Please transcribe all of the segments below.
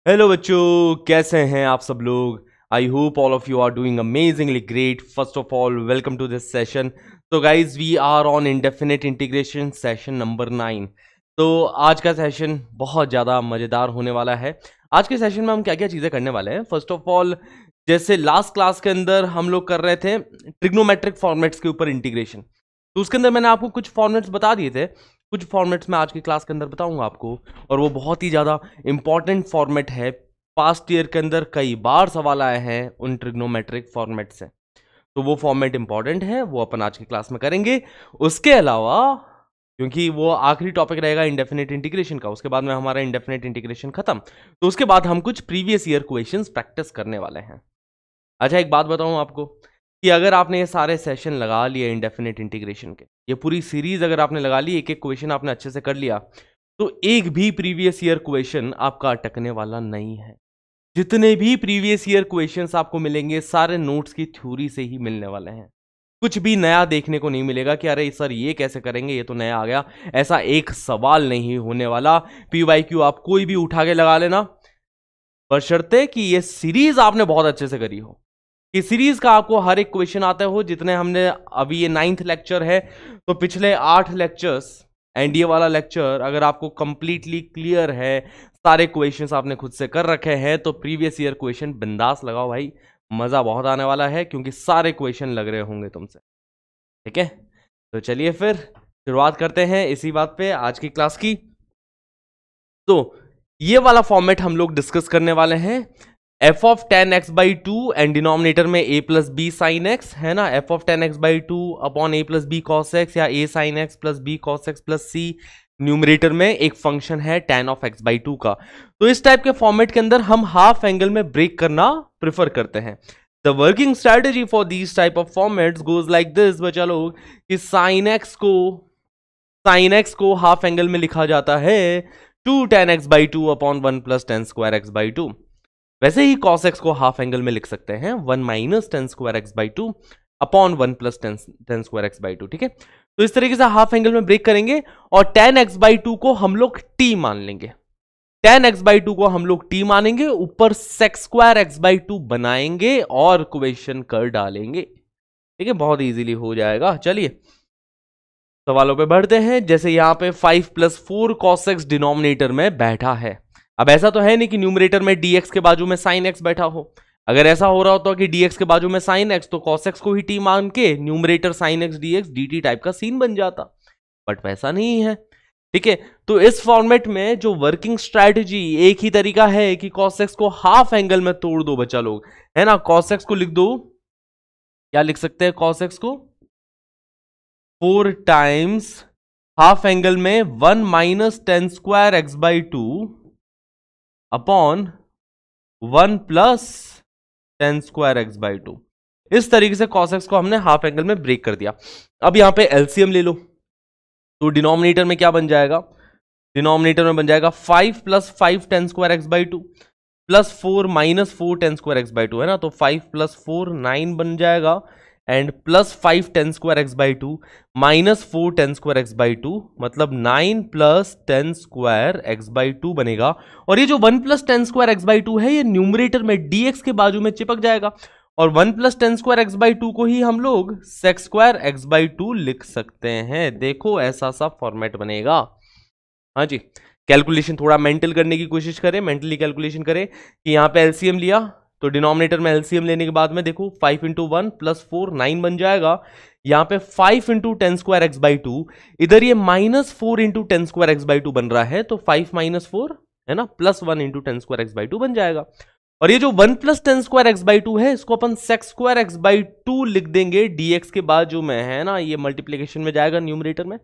Hello बच्चों, कैसे हैं आप सब लोग। I hope all of you are doing amazingly great. First of all welcome to this session. तो guys we are on indefinite integration session number 9। तो आज का सेशन बहुत ज़्यादा मज़ेदार होने वाला है। आज के सेशन में हम क्या क्या चीज़ें करने वाले हैं। फर्स्ट ऑफ ऑल, जैसे लास्ट क्लास के अंदर हम लोग कर रहे थे ट्रिग्नोमेट्रिक फॉर्मेट्स के ऊपर इंटीग्रेशन, तो उसके अंदर मैंने आपको कुछ फॉर्मेट्स बता दिए थे। कुछ फॉर्मेट्स मैं आज की क्लास के अंदर बताऊंगा आपको, और वो बहुत ही ज़्यादा इंपॉर्टेंट फॉर्मेट है। पास्ट ईयर के अंदर कई बार सवाल आए हैं उन ट्रिग्नोमेट्रिक फॉर्मेट से, तो वो फॉर्मेट इंपॉर्टेंट है, वो अपन आज की क्लास में करेंगे। उसके अलावा, क्योंकि वो आखिरी टॉपिक रहेगा इंडेफिनिट इंटीग्रेशन का, उसके बाद में हमारा इंडेफिनिट इंटीग्रेशन खत्म, तो उसके बाद हम कुछ प्रीवियस ईयर क्वेश्चंस प्रैक्टिस करने वाले हैं। अच्छा, एक बात बताऊं आपको कि अगर आपने ये सारे सेशन लगा लिए इंडेफिनिट इंटीग्रेशन के, ये पूरी सीरीज अगर आपने लगा ली, एक एक क्वेश्चन आपने अच्छे से कर लिया, तो एक भी प्रीवियस ईयर क्वेश्चन आपका अटकने वाला नहीं है। जितने भी प्रीवियस ईयर क्वेश्चंस आपको मिलेंगे सारे नोट्स की थ्योरी से ही मिलने वाले हैं। कुछ भी नया देखने को नहीं मिलेगा कि अरे सर ये कैसे करेंगे, ये तो नया आ गया। ऐसा एक सवाल नहीं होने वाला। PYQ आप कोई भी उठा के लगा लेना, बशर्ते कि ये सीरीज आपने बहुत अच्छे से करी हो, कि सीरीज का आपको हर एक क्वेश्चन आता हो। जितने हमने अभी, ये 9th लेक्चर है, तो पिछले 8 लेक्चर्स एंड ये वाला लेक्चर अगर आपको कंप्लीटली क्लियर है, सारे क्वेश्चंस आपने खुद से कर रखे हैं, तो प्रीवियस ईयर क्वेश्चन बिंदास लगाओ भाई, मजा बहुत आने वाला है, क्योंकि सारे क्वेश्चन लग रहे होंगे तुमसे। ठीक है, तो चलिए फिर शुरुआत करते हैं इसी बात पे आज की क्लास की। तो ये वाला फॉर्मेट हम लोग डिस्कस करने वाले हैं। f of 10x/2 and denominator में a plus b sine x है ना। f of 10x/2 upon a plus b cos x, या a sine x plus b cos x plus c। Numerator में एक फंक्शन है tan ऑफ x/2 का। तो इस टाइप के फॉर्मेट के अंदर हम हाफ एंगल में ब्रेक करना प्रेफर करते हैं। The working strategy for these type of formats goes like this बच्चा लोग, कि साइन एक्स को हाफ एंगल में लिखा जाता है 2 tan x/2 upon 1 plus tan square x/2। वैसे ही cos x को हाफ एंगल में लिख सकते हैं 1 minus tan square x/2 upon 1 plus tan square x/2। ठीक है, तो इस तरीके से हाफ एंगल में ब्रेक करेंगे, और tan x/2 को हम लोग t मान लेंगे। tan x/2 को हम लोग t मानेंगे, ऊपर sec स्क्वायर x/2 बनाएंगे और क्वेश्चन कर डालेंगे। ठीक है, बहुत इजीली हो जाएगा। चलिए सवालों पे बढ़ते हैं। जैसे यहां पे 5 + 4 cos x डिनोमिनेटर में बैठा है। अब ऐसा तो है नहीं कि न्यूमरेटर में dx के बाजू में sin x बैठा हो। अगर ऐसा हो रहा होता कि dx के बाजू में sin x, तो cos x को ही t मान के numerator sin x dx dt type का सीन बन जाता, बट वैसा नहीं है। ठीक है, तो इस फॉर्मेट में जो वर्किंग स्ट्रैटेजी, एक ही तरीका है कि cos x को हाफ एंगल में तोड़ दो बच्चा लोग, है ना। cos x को लिख दो, क्या लिख सकते हैं cos x को, 4 टाइम्स हाफ एंगल में 1 minus tan square x/2 upon 1 plus tan square x/2। इस तरीके से cos x को हमने हाफ एंगल में ब्रेक कर दिया। अब यहां पे एलसीएम ले लो, तो डिनोमिनेटर में क्या बन जाएगा, डिनोमिनेटर में बन जाएगा 5 + 5 tan square x/2 plus 4 minus 4 tan square x/2, है ना। तो 5 + 4 9 बन जाएगा, and plus 5 tan square x/2 minus 4 tan square x/2, मतलब 9 प्लस tan स्क्वायर x/2 बनेगा। और ये जो 1 प्लस tan स्क्वायर x/2 है, ये न्यूमरेटर में dx के बाजू में चिपक जाएगा, और 1 प्लस tan स्क्वायर x/2 को ही हम लोग sec स्क्वायर x/2 लिख सकते हैं। देखो ऐसा सा फॉर्मेट बनेगा। हाँ जी, कैलकुलेशन थोड़ा मेंटल करने की कोशिश करें, मेंटली कैलकुलेशन करें कि यहाँ पे एलसीएम लिया, तो डिनोमिनेटर में एलसीएम लेने के बाद में देखो 5 × 1 + 4 9 बन जाएगा। यहाँ पे 5 × tan स्क्वायर x/2, इधर ये -4 × tan स्क्वायर x/2 बन रहा है, तो 5 - 4 है ना, प्लस 1 × tan स्क्वायर x/2 बन जाएगा। और ये जो 1 प्लस tan स्क्वायर x/2 है, इसको अपन sec स्क्वायर x/2 लिख देंगे dx के बाजू में, है ना। ये मल्टीप्लीकेशन में जाएगा न्यूमरेटर में,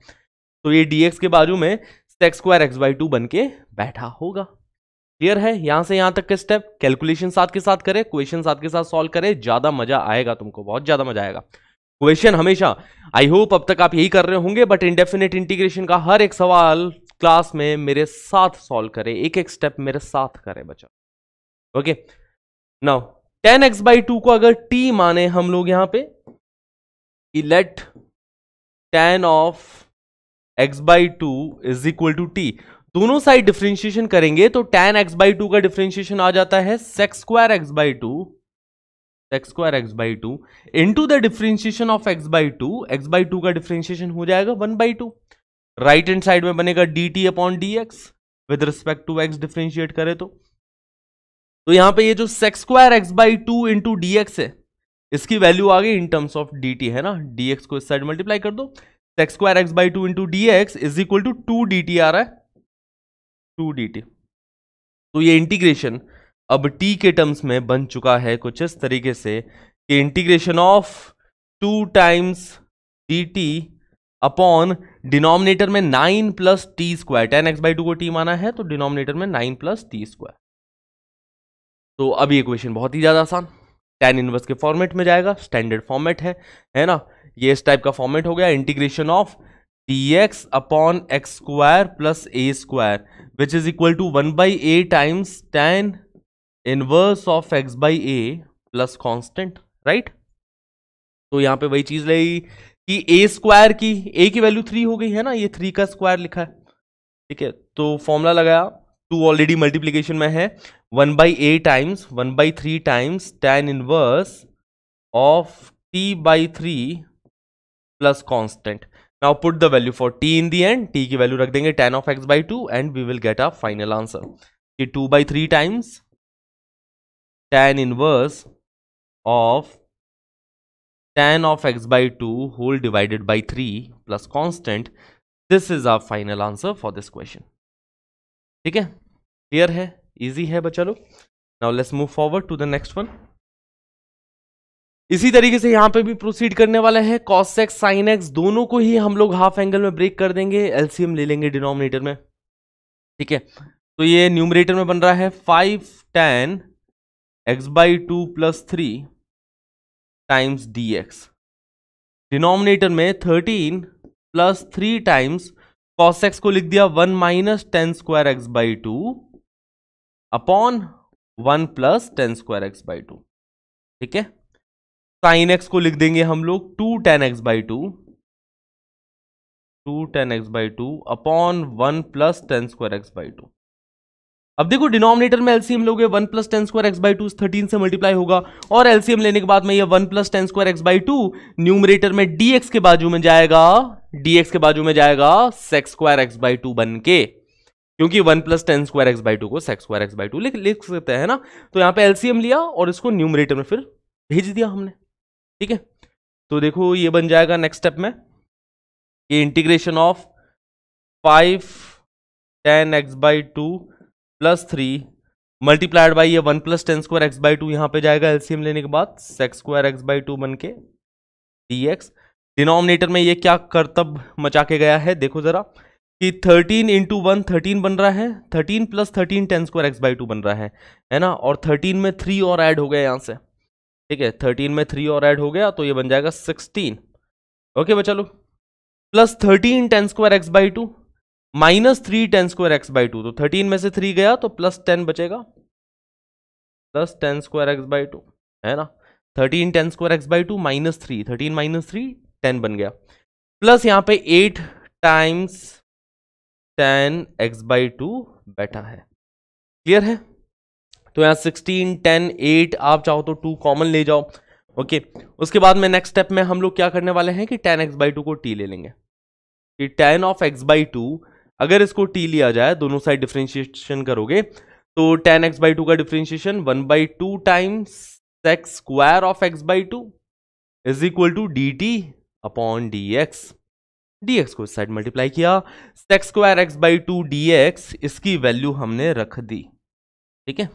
तो ये dx के बाजू में sec स्क्वायर x/2 बन के बैठा होगा। क्लियर है, यहां से यहां तक के स्टेप। कैलकुलेशन साथ के साथ करें, क्वेश्चन साथ के साथ सॉल्व करें, ज्यादा मजा आएगा तुमको, बहुत ज्यादा मजा आएगा। क्वेश्चन हमेशा, आई होप अब तक आप यही कर रहे होंगे, बट इंडेफिनिट इंटीग्रेशन का हर एक सवाल क्लास में मेरे साथ सॉल्व करें, एक एक स्टेप मेरे साथ करें बच्चा। ओके, नाउ tan x/2 को अगर t माने हम लोग यहां पे, let tan of x/2 is equal to t, दोनों साइड डिफरेंशिएशन करेंगे तो tan x बाई टू का डिफरेंशिएशन आ जाता है sec square x by two, sec square x by two into the differentiation of x by two का differentiation हो जाएगा 1/2। राइट हैंड साइड में बनेगा dt upon dx with respect to x differentiate करे तो यहां पे ये जो sec square x by two into d x है इसकी वैल्यू आ गई इन टर्म्स ऑफ dt है ना, dx को इस साइड मल्टीप्लाई कर दो, sec square x by two into d x is equal to 2dt आ रहा है, 2dt। तो ये इंटीग्रेशन अब t के टर्म्स में बन चुका है कुछ इस तरीके से कि integration of 2 times dt upon denominator में 9 plus t square, tan x by to को t माना है तो डिनोमिनेटर में 9 प्लस टी स्क्वायर। तो अब ये क्वेश्चन बहुत ही ज्यादा आसान, tan इनवर्स के फॉर्मेट में जाएगा, स्टैंडर्ड फॉर्मेट है ना, ये इस टाइप का फॉर्मेट हो गया, integration of dx upon x square plus a square which is equal to 1/a times tan inverse of x by a plus constant, right. तो यहां पे वही चीज लगेगी कि a स्क्वायर की a की वैल्यू 3 हो गई है ना, ये 3 का स्क्वायर लिखा है, ठीक है। तो फॉर्मूला लगाया, 2 ऑलरेडी मल्टीप्लीकेशन में है, 1/a times 1/3 times tan inverse of t by 3 plus constant. Now put the value for t in the end, t की वैल्यू रख देंगे tan of x by two and we will get a final answer कि 2/3 times tan inverse of tan of x by 2 whole divided by 3 plus constant. This is our final answer for this question. ठीक है, clear है, easy है बच्चा लोग। Now let's move forward to the next one. इसी तरीके से यहां पे भी प्रोसीड करने वाला है, cos x sin x दोनों को ही हम लोग हाफ एंगल में ब्रेक कर देंगे, एलसीएम ले लेंगे डिनोमिनेटर में, ठीक है। तो ये न्यूमरेटर में बन रहा है 5 tan x by two plus 3 times dx, denominator में 13 प्लस 3 टाइम्स cos x को लिख दिया 1 minus ten square x by two upon 1 plus ten square x by two, ठीक है। sin x को लिख देंगे हम लोग 2 tan x by to, 2 tan x by two upon 1 plus ten square x by two. अब देखो डिनोमिनेटर में एलसीएम लोगे 1 plus ten square x by two 13 से मल्टीप्लाई होगा और एलसीएम लेने के बाद में ये 1 plus ten square x by two numerator में dx के बाजू में जाएगा, dx के बाजू में जाएगा sec square x by two बन के, क्योंकि 1 plus ten square x by two को sec square x by two लिख सकते हैं ना। तो यहाँ पे एलसीएम लिया और इसको न्यूमरेटर में फिर भेज दिया हमने, ठीक है। तो देखो ये बन जाएगा नेक्स्ट स्टेप में, ये integration of 5 tan x by two plus 3 multiplied by ये 1 plus ten square x by two यहां पे जाएगा एलसीएम लेने के बाद sec square x by two बन के dx। डिनोमिनेटर में ये क्या करतब मचा के गया है देखो जरा कि 13 इंटू 1 13 बन रहा है, 13 plus 13 ten square x by two बन रहा है ना, और 13 में 3 और ऐड हो गया यहां से, ठीक है। 13 में 3 और ऐड हो गया तो ये बन जाएगा 16, ओके बच्चा लोग, plus 13 ten square x by two minus 3 ten square x by two, तो 13 में से 3 गया तो प्लस 10 बचेगा, plus 10 square x by two है ना, 13 ten square x by two minus 3, 13 minus 3 10 बन गया, प्लस यहाँ पे 8 times tan x by two बैठा है, क्लियर है। तो यहाँ 16 10 8 आप चाहो तो 2 कॉमन ले जाओ, ओके। उसके बाद में नेक्स्ट स्टेप में हम लोग क्या करने वाले हैं कि tan एक्स बाई टू को t ले लेंगे, कि tan of x by two अगर इसको t लिया जाए दोनों साइड डिफरेंशिएशन करोगे तो tan x बाई टू का differentiation 1/2 times sec square of x by two is equal to dt upon dx, dx को इस साइड मल्टीप्लाई किया, sec square x by two dx इसकी वैल्यू हमने रख दी, ठीक है।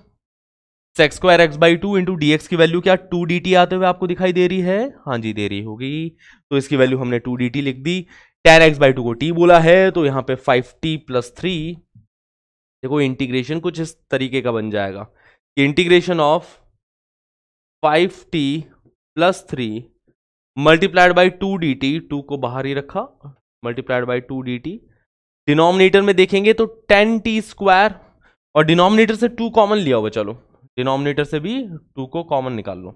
sec square x by two into d x की वैल्यू क्या 2dt आते हुए आपको दिखाई दे रही है, हाँ जी दे रही होगी, तो इसकी वैल्यू हमने 2dt लिख दी। tan x बाई टू को t बोला है तो यहाँ पे 5t प्लस 3, देखो इंटीग्रेशन कुछ इस तरीके का बन जाएगा कि integration of 5t plus 3 multiplied by 2dt, 2 को बाहर ही रखा, मल्टीप्लाइड बाई 2dt, डिनोमिनेटर में देखेंगे तो 10t स्क्वायर और डिनोमिनेटर से 2 कॉमन लिया होगा, चलो डिनोमिनेटर से भी 2 को कॉमन निकाल लो,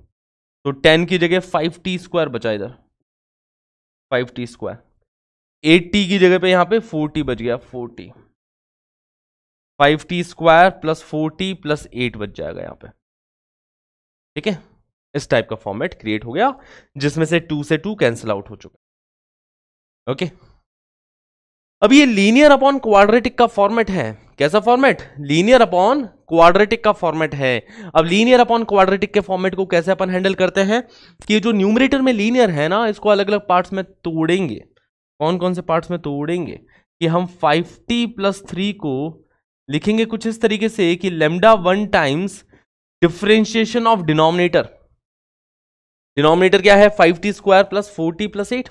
तो 10 की जगह 5t स्क्वायर बचा, इधर 5t स्क्वायर, 8t की जगह पे यहां पे 4t बच गया, 4t 5t² plus 4t plus 8 बच जाएगा यहाँ पे। ठीक है, इस टाइप का फॉर्मेट क्रिएट हो गया जिसमें से 2 से 2 कैंसिल आउट हो चुका। ओके, अब ये लीनियर अपॉन क्वाड्रेटिक का फॉर्मेट है। कैसा फॉर्मेट? लीनियर अपॉन क्वाड्रेटिक का फॉर्मेट है। अब लीनियर अपॉन क्वाड्रेटिक के फॉर्मेट को कैसे अपन हैंडल करते हैं कि जो न्यूमरेटर में लीनियर है ना, इसको अलग अलग पार्ट्स में तोड़ेंगे। कौन कौन से पार्ट्स में तोड़ेंगे कि हम 5t प्लस 3 को लिखेंगे कुछ इस तरीके से कि lambda 1 times differentiation of denominator. Denominator क्या है? 5t² plus 4t plus 8।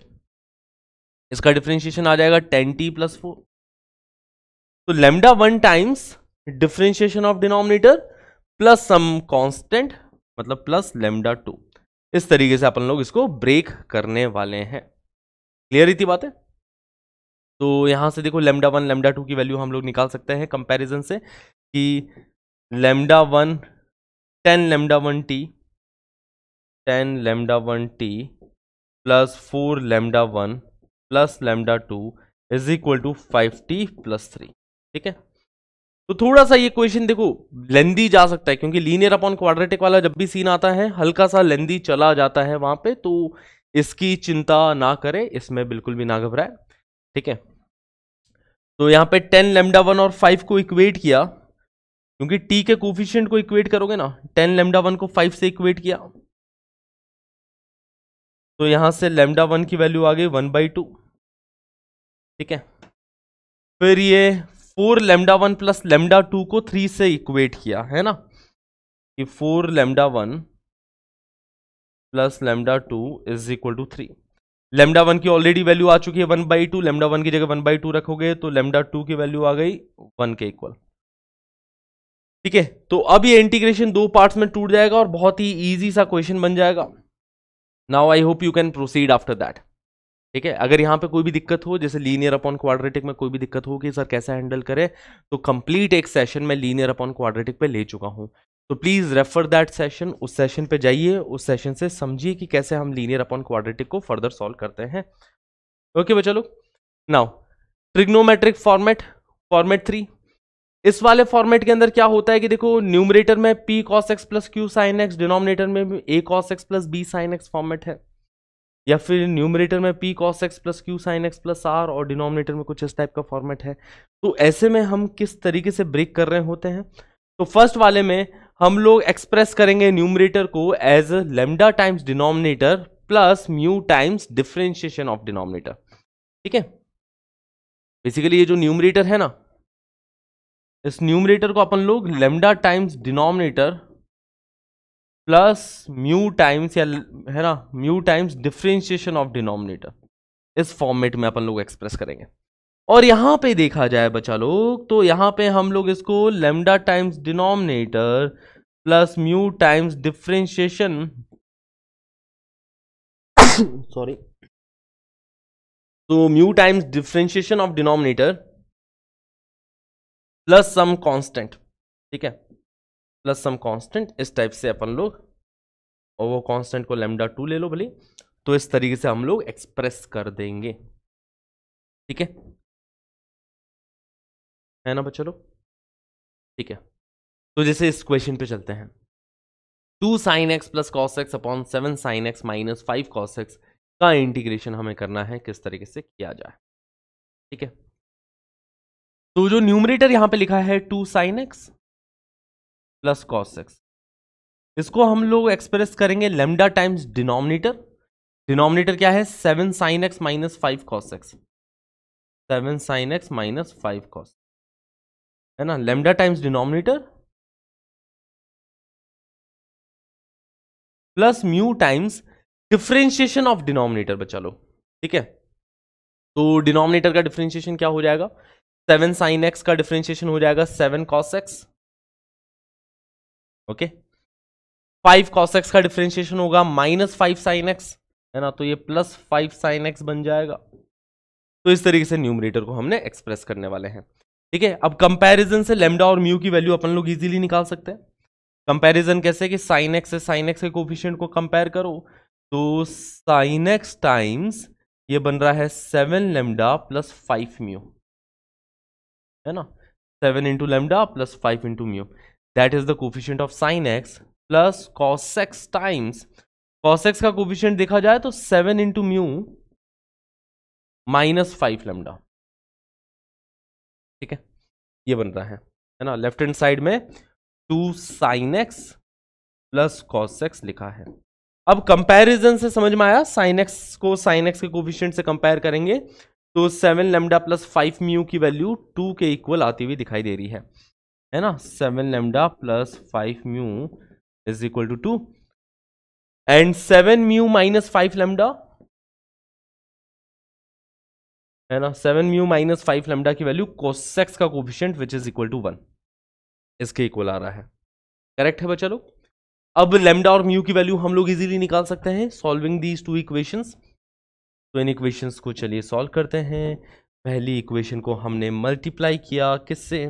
इसका डिफरेंशिएशन आ जाएगा 10t प्लस 4। तो lambda 1 times differentiation of denominator plus some constant, मतलब प्लस लेमडा 2। इस तरीके से अपन लोग इसको ब्रेक करने वाले हैं। क्लियर ही थी बातें? तो यहां से देखो लेमडा 1 लेमडा 2 की वैल्यू हम लोग निकाल सकते हैं कंपैरिजन से कि lambda 1 10 lambda 1t 10 lambda 1t plus 4 lambda 1 plus lambda 2 is equal to 5t plus 3। ठीक है, तो थोड़ा सा ये क्वेश्चन देखो लेंदी जा सकता है क्योंकि लीनियर अपॉन क्वाड्रेटिक वाला जब भी सीन आता है हल्का सा लेंदी चला जाता है वहां पे, तो इसकी चिंता ना करें, इसमें बिल्कुल भी ना घबराए। ठीक है, तो यहां पे 10 लेमडा 1 और 5 को इक्वेट किया, क्योंकि t के कोफिशिएंट को इक्वेट करोगे ना, 10 लेमडा 1 को 5 से इक्वेट किया तो यहां से लेमडा 1 की वैल्यू आ गई 1/2। ठीक है, फिर ये 4 लेमडा 1 प्लस लेमडा 2 को 3 से इक्वेट किया है ना, कि 4 lambda 1 plus lambda 2 is equal to 3। Lambda 1 की ऑलरेडी वैल्यू आ चुकी है 1/2, लेमडा 1 की जगह 1/2 रखोगे तो लेमडा 2 की वैल्यू आ गई 1 के इक्वल। ठीक है, तो अब ये इंटीग्रेशन दो पार्ट्स में टूट जाएगा और बहुत ही इजी सा क्वेश्चन बन जाएगा। Now I hope you can proceed after that. ठीक है, अगर यहाँ पे कोई भी दिक्कत हो, जैसे लीनियर अपॉन क्वाड्रेटिक में कोई भी दिक्कत हो कि सर कैसे हैंडल करें, तो कंप्लीट एक सेशन में लीनियर अपॉन क्वाड्रेटिक पे ले चुका हूं, तो प्लीज रेफर दैट सेशन। उस सेशन पे जाइए, उस सेशन से समझिए कि कैसे हम लीनियर अपॉन क्वाड्रेटिक को फर्दर सॉल्व करते हैं। ओके बच्चा लोग, नाउ ट्रिग्नोमेट्रिक फॉर्मेट, फॉर्मेट 3। इस वाले फॉर्मेट के अंदर क्या होता है कि देखो न्यूमरेटर में p cos x plus q sin x, denominator में a cos x plus b sin x format है, या फिर न्यूमरेटर में p cos x plus q sin x plus r और डिनोमिनेटर में कुछ इस टाइप का फॉर्मेट है। तो ऐसे में हम किस तरीके से ब्रेक कर रहे होते हैं? तो फर्स्ट वाले में हम लोग एक्सप्रेस करेंगे न्यूमरेटर को as lambda times denominator plus mu times differentiation of denominator. ठीक है, बेसिकली ये जो न्यूमरेटर है ना, इस न्यूमरेटर को अपन लोग lambda times denominator plus mu times, या है ना, mu times differentiation of denominator, इस फॉर्मेट में अपन लोग एक्सप्रेस करेंगे। और यहां पे देखा जाए बच्चा लोग, तो यहां पे हम लोग इसको lambda times denominator plus mu times differentiation sorry, तो mu times differentiation of denominator plus some constant. ठीक है, प्लस सम कांस्टेंट, इस टाइप से अपन लोग, और वो कांस्टेंट को लेमडा 2 ले लो भले, तो इस तरीके से हम लोग एक्सप्रेस कर देंगे। ठीक है ना बच्चों लोग? ठीक है, तो जैसे इस क्वेश्चन पे चलते हैं, 2 sin x plus cos x upon 7 sin x minus 5 cos x का इंटीग्रेशन हमें करना है, किस तरीके से किया जाए। ठीक है, तो जो न्यूमरेटर यहां पे लिखा है 2 sin x plus cos x, इसको हम लोग एक्सप्रेस करेंगे लेमडा टाइम्स डिनोमिनेटर। डिनोमिनेटर क्या है? 7 sin x minus 5 cos x, 7 sin x minus 5 cos, है ना, lambda times denominator plus mu times differentiation of denominator बचा लो। ठीक है, तो डिनोमिनेटर का डिफरेंशिएशन क्या हो जाएगा? 7 sin x का डिफरेंशिएशन हो जाएगा 7 cos x। Okay, 5 cos x का डिफरेंशिएशन होगा माइनस 5 sin x, है ना, तो ये प्लस 5 sin x बन जाएगा। तो इस तरीके से न्यूमरेटर को हमने एक्सप्रेस करने वाले हैं। ठीक है, अब कंपैरिजन से लेमडा और म्यू की वैल्यू अपन लोग इजीली निकाल सकते हैं। कंपैरिजन कैसे कि sin x से sin x के कोफिशिएंट को कंपेयर करो, तो sin x टाइम्स ये बन रहा है 7 लेमडा प्लस 5 म्यू, है ना, 7 into lambda plus 5 into mu, that is the coefficient of sine x plus cos x times cos x का कोफिशिएंट देखा जाए तो 7 इंटू म्यू माइनस 5 लेमडा। ठीक है, ये बन रहा है ना। लेफ्ट हैंड साइड में 2 sign x plus cos x लिखा है। अब कंपैरिजन से समझ में आया, साइन एक्स को साइन एक्स के कोफिशिएंट से कंपेयर करेंगे तो 7 लेमडा प्लस 5 म्यू की वैल्यू 2 के इक्वल आती हुई दिखाई दे रही है ना। 7 lambda plus 5 mu is equal to 2 and 7 mu minus 5 lambda है ना। 7 म्यू माइनस 5 लेमडा की वैल्यू कोसेक्स का coefficient which is equal to 1 इसके इक्वल आ रहा है। करेक्ट है बच्चा लोग। अब लेमडा और म्यू की वैल्यू हम लोग इजीली निकाल सकते हैं सॉल्विंग दीज टू इक्वेशंस। तो इन इक्वेशंस को चलिए सॉल्व करते हैं। पहली इक्वेशन को हमने मल्टीप्लाई किया किससे,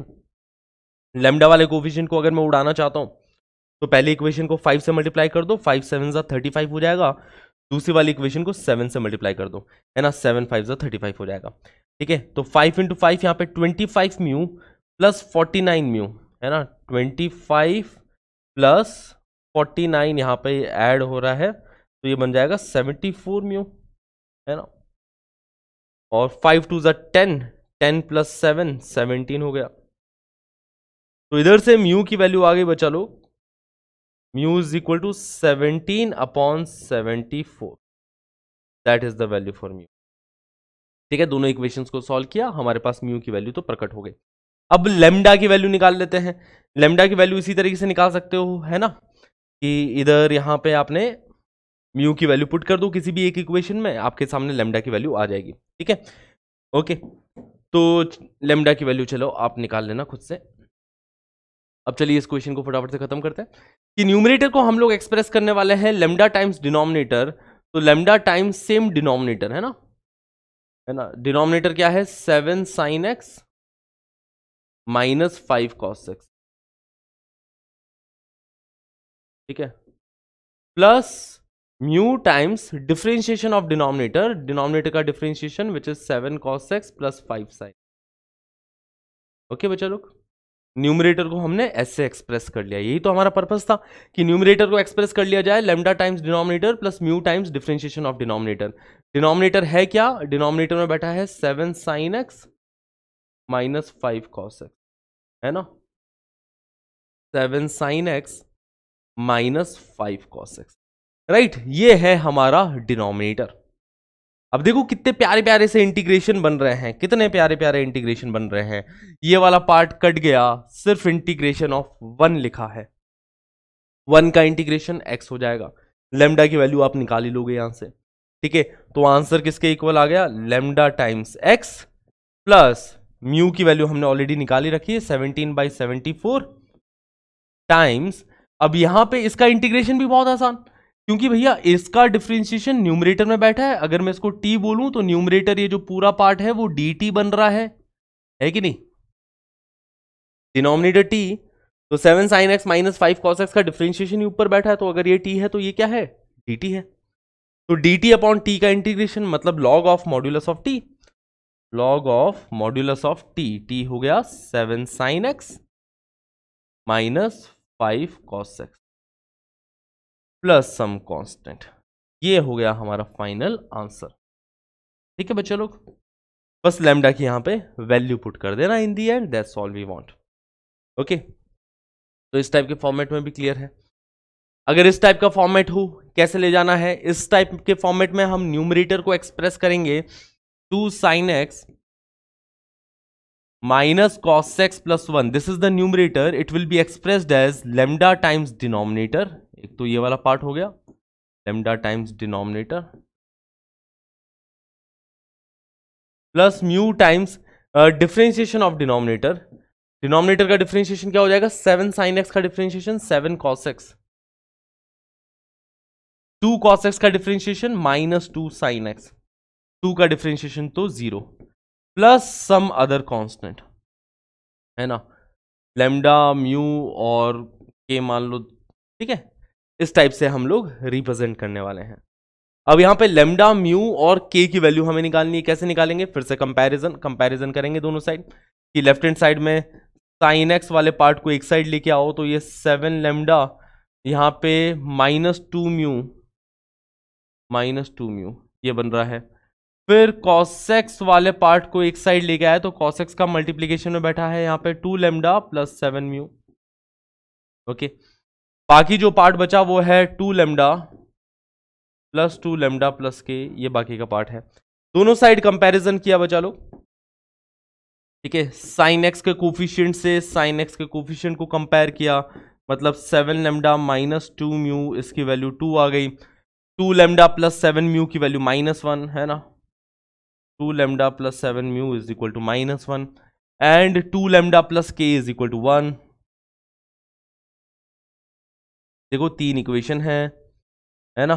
लेमडा वाले कोफिशिएंट को अगर मैं उड़ाना चाहता हूं तो पहली इक्वेशन को 5 से मल्टीप्लाई कर दो, 5 7 35 हो जाएगा। दूसरी वाली इक्वेशन को 7 से मल्टीप्लाई कर दो, है ना, 7 5 35 हो जाएगा। ठीक है, तो 5 इंटू 5 यहाँ पे 25 म्यू प्लस 49 म्यू, है ना। 25 प्लस 49 यहाँ पे ऐड हो रहा है तो ये बन जाएगा 74 म्यू, है ना। और 5 2 10, 10 प्लस 7 17 हो गया। तो इधर से म्यू की वैल्यू आ गई बचा लो, mu is equal to 17 upon 74, that is the value for mu. ठीक है, दोनों इक्वेशंस को सॉल्व किया, हमारे पास म्यू की वैल्यू तो प्रकट हो गई। अब लेमडा की वैल्यू निकाल लेते हैं। लेमडा की वैल्यू इसी तरीके से निकाल सकते हो, है ना, कि इधर यहां पे आपने म्यू की वैल्यू पुट कर दो किसी भी एक इक्वेशन में, आपके सामने लेमडा की वैल्यू आ जाएगी। ठीक है, ओके, तो लेमडा की वैल्यू चलो आप निकाल लेना खुद से। अब चलिए इस क्वेश्चन को फटाफट से खत्म करते हैं कि न्यूमरेटर को हम लोग एक्सप्रेस करने वाले हैं लेमडा टाइम्स डिनोमिनेटर। तो लेमडा टाइम्स सेम डिनोमिनेटर, है ना। डिनोमिनेटर क्या है, 7 sine x minus 5 cos x. ठीक है, plus mu times differentiation of denominator, denominator का differentiation which is 7 cos x plus 5 sin। Okay बच्चा लोग, न्यूमरेटर को हमने ऐसे एक्सप्रेस कर लिया, यही तो हमारा पर्पस था कि न्यूमरेटर को एक्सप्रेस कर लिया जाए lambda times denominator plus mu times differentiation of denominator. Denominator है क्या, डिनोमिनेटर में बैठा है 7 sin x minus 5 cos x, है ना। 7 sin x minus 5 cos x, right, ये है हमारा डिनोमिनेटर। अब देखो कितने प्यारे प्यारे से इंटीग्रेशन बन रहे हैं, कितने प्यारे प्यारे इंटीग्रेशन बन रहे हैं। ये वाला पार्ट कट गया, सिर्फ इंटीग्रेशन ऑफ 1 लिखा है, 1 का इंटीग्रेशन x हो जाएगा। लेमडा की वैल्यू आप निकाल ही लोगे यहां से। ठीक है, तो आंसर किसके इक्वल आ गया, lambda times x plus mu की वैल्यू हमने ऑलरेडी निकाली रखी है 17/74 टाइम्स। अब यहां पे इसका इंटीग्रेशन भी बहुत आसान, क्योंकि भैया इसका डिफरेंशिएशन न्यूमरेटर में बैठा है। अगर मैं इसको t बोलूं तो न्यूमरेटर ये जो पूरा पार्ट है वो dt बन रहा है कि नहीं, डिनोमिनेटर t, तो 7 sin x minus 5 cos x का डिफरेंशिएशन ऊपर बैठा है, तो अगर ये t है तो ये क्या है, dt है। तो dt अपॉन t का इंटीग्रेशन मतलब log of modulus of t, log of modulus of t, t हो गया 7 sin x minus 5 cos x plus some constant, ये हो गया हमारा फाइनल आंसर। ठीक है बच्चे लोग, बस लैम्डा की यहां पे वैल्यू पुट कर देना in the end, that's all we want. Okay, तो इस टाइप के फॉर्मेट में भी क्लियर है। अगर इस टाइप का फॉर्मेट हो, कैसे ले जाना है, इस टाइप के फॉर्मेट में हम न्यूमरेटर को एक्सप्रेस करेंगे 2 sin x minus cos x plus 1, this is the numerator, it will be expressed as lambda times denominator, एक तो ये वाला पार्ट हो गया lambda times denominator plus mu times differentiation of denominator, denominator का differentiation क्या हो जाएगा, 7 sin x का differentiation 7 cos x, 2 cos x का डिफरेंशिएशन माइनस 2 sin x, 2 का डिफरेंशिएशन तो 0 प्लस सम अदर कांस्टेंट, है ना, लैम्डा म्यू और के मान लो। ठीक है, इस टाइप से हम लोग रिप्रेजेंट करने वाले हैं। अब यहां पे लैम्डा म्यू और के की वैल्यू हमें निकालनी है, कैसे निकालेंगे, फिर से कंपैरिजन करेंगे दोनों साइड, कि लेफ्ट हैंड साइड में साइन एक्स वाले पार्ट को एक साइड लेके आओ तो ये 7 लेमडा यहाँ पे -2 म्यू ये बन रहा है। फिर कॉसेक्स वाले पार्ट को एक साइड लेके आए तो कॉसेक्स का मल्टीप्लीकेशन में बैठा है यहाँ पे 2 लेमडा प्लस 7 म्यू। ओके, बाकी जो पार्ट बचा वो है 2 लेमडा प्लस के, ये बाकी का पार्ट है। दोनों साइड कंपैरिजन किया बचा लो, ठीक है। साइन एक्स के कोफिशिएंट से साइन एक्स के कोफिशिएंट को कंपेयर किया, मतलब 7 लेमडा -2 म्यू, इसकी वैल्यू 2 आ गई। 2 लेमडा प्लस 7 म्यू की वैल्यू -1 है ना, 2 lambda plus 7 mu is equal to -1 and 2 lambda plus k is equal to 1। देखो 3 इक्वेशन है ना,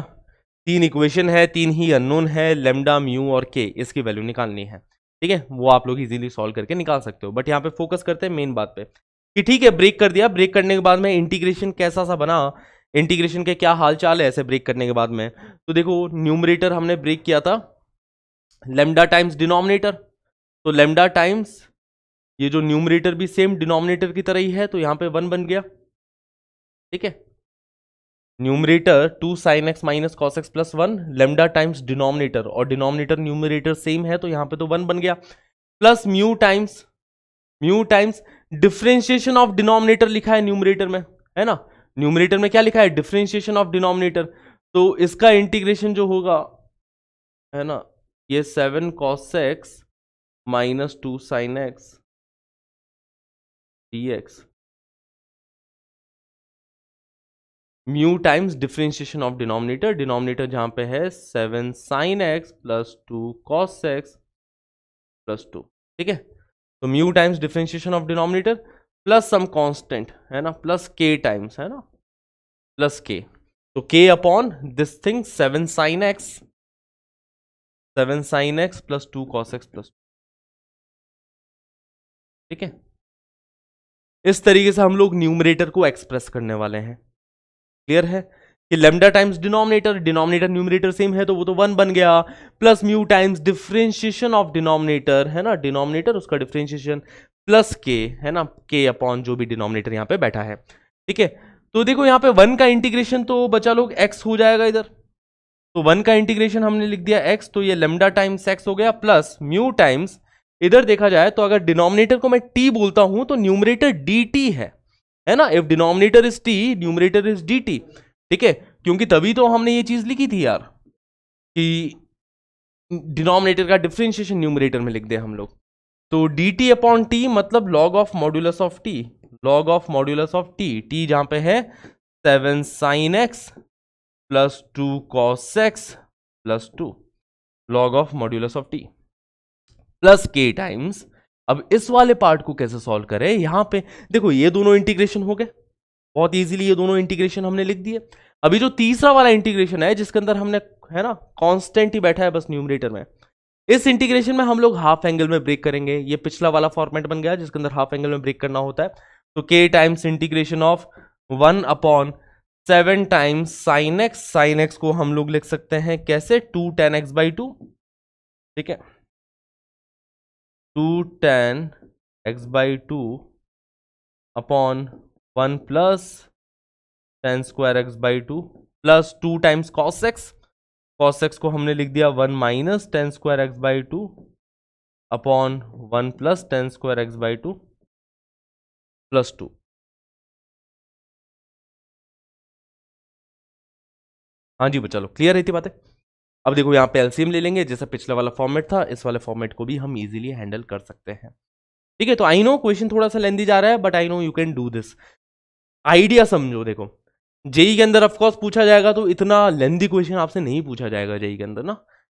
3 इक्वेशन है, 3 ही अननोन है, लेमडा म्यू और के, इसकी वैल्यू निकालनी है, ठीक है। वो आप लोग इजीली सॉल्व करके निकाल सकते हो, बट यहाँ पे फोकस करते हैं मेन बात पे कि ठीक है ब्रेक कर दिया, ब्रेक करने के बाद में इंटीग्रेशन कैसा सा बना, इंटीग्रेशन के क्या हाल चाल है ऐसे ब्रेक करने के बाद में। तो देखो न्यूमरेटर हमने ब्रेक किया था लेमडा टाइम्स डिनोमिनेटर, तो लेमडा टाइम्स ये जो न्यूमरेटर भी सेम डिनोमिनेटर की तरह ही है, तो यहाँ पे 1 बन गया, ठीक है। Numerator 2 sign x minus cos x plus 1 lambda times denominator, और डिनोमिनेटर न्यूमरेटर सेम है तो यहाँ पे तो 1 बन गया, plus mu times differentiation of denominator लिखा है न्यूमरेटर में, है ना। न्यूमरेटर में क्या लिखा है, डिफरेंशिएशन ऑफ डिनोमिनेटर, तो इसका इंटीग्रेशन जो होगा, है ना, ये 7 cos x minus 2 sin x dx, mu times differentiation of denominator, denominator जहां पे है 7 sin x plus 2 cos x plus 2, ठीक है। तो mu times differentiation of denominator plus some constant, है ना, प्लस k टाइम्स, है ना, प्लस k, तो k upon this thing 7 sin x plus 2 cos x plus, ठीक है। इस तरीके से हम लोग न्यूमरेटर को एक्सप्रेस करने वाले हैं। क्लियर है कि lambda times denominator, denominator numerator same है तो वो तो 1 बन गया, plus mu times differentiation of denominator, है ना, डिनोमिनेटर उसका डिफरेंशिएशन प्लस के, है ना, के अपॉन जो भी डिनोमिनेटर यहां पे बैठा है, ठीक है। तो देखो यहां पे 1 का इंटीग्रेशन तो बचा लोग x हो जाएगा इधर, तो 1 का इंटीग्रेशन हमने लिख दिया x, तो ये लेमडा टाइम्स x हो गया, प्लस म्यू टाइम्स, इधर देखा जाए तो अगर डिनोमिनेटर को मैं t बोलता हूं तो न्यूमरेटर dt है ना, if denominator is t numerator is dt, ठीक है, क्योंकि तभी तो हमने ये चीज लिखी थी यार कि डिनोमिनेटर का डिफरेंशिएशन न्यूमरेटर में लिख दे हम लोग। तो dt अपॉन t मतलब log of modulus of t, log of modulus of t जहां पे है 7 sin x plus 2 cos x plus 2, log of modulus of t plus k times. अब इस वाले पार्ट को कैसे सॉल्व करें, यहां पे देखो ये दोनों इंटीग्रेशन हो गए बहुत इजीली, ये दोनों इंटीग्रेशन हमने लिख दिए। अभी जो तीसरा वाला इंटीग्रेशन है जिसके अंदर हमने, है ना, कांस्टेंट ही बैठा है बस न्यूमरेटर में, इस इंटीग्रेशन में हम लोग हाफ एंगल में ब्रेक करेंगे। ये पिछला वाला फॉर्मेट बन गया जिसके अंदर हाफ एंगल में ब्रेक करना होता है, तो k times integration of 1 upon 7 times sign x, sine x को हम लोग लिख सकते हैं कैसे, 2 tan x बाई 2, ठीक है, 2 tan x by 2 upon 1 plus tan square x by 2 plus 2 times cos x, cos x को हमने लिख दिया 1 minus tan square x by 2 upon 1 plus tan square x by 2 plus 2। हाँ जी चलो क्लियर रहती बात है। अब देखो यहाँ पे एलसीएम ले लेंगे, जैसा पिछला वाला फॉर्मेट था इस वाले फॉर्मेट को भी हम इजीली हैंडल कर सकते हैं, ठीक है। तो आई नो क्वेश्चन थोड़ा सा लेंदी जा रहा है, but I know you can do this. Idea समझो, देखो जेई के अंदर ऑफकोर्स पूछा जाएगा तो इतना लेंदी क्वेश्चन आपसे नहीं पूछा जाएगा जेई के अंदर ना,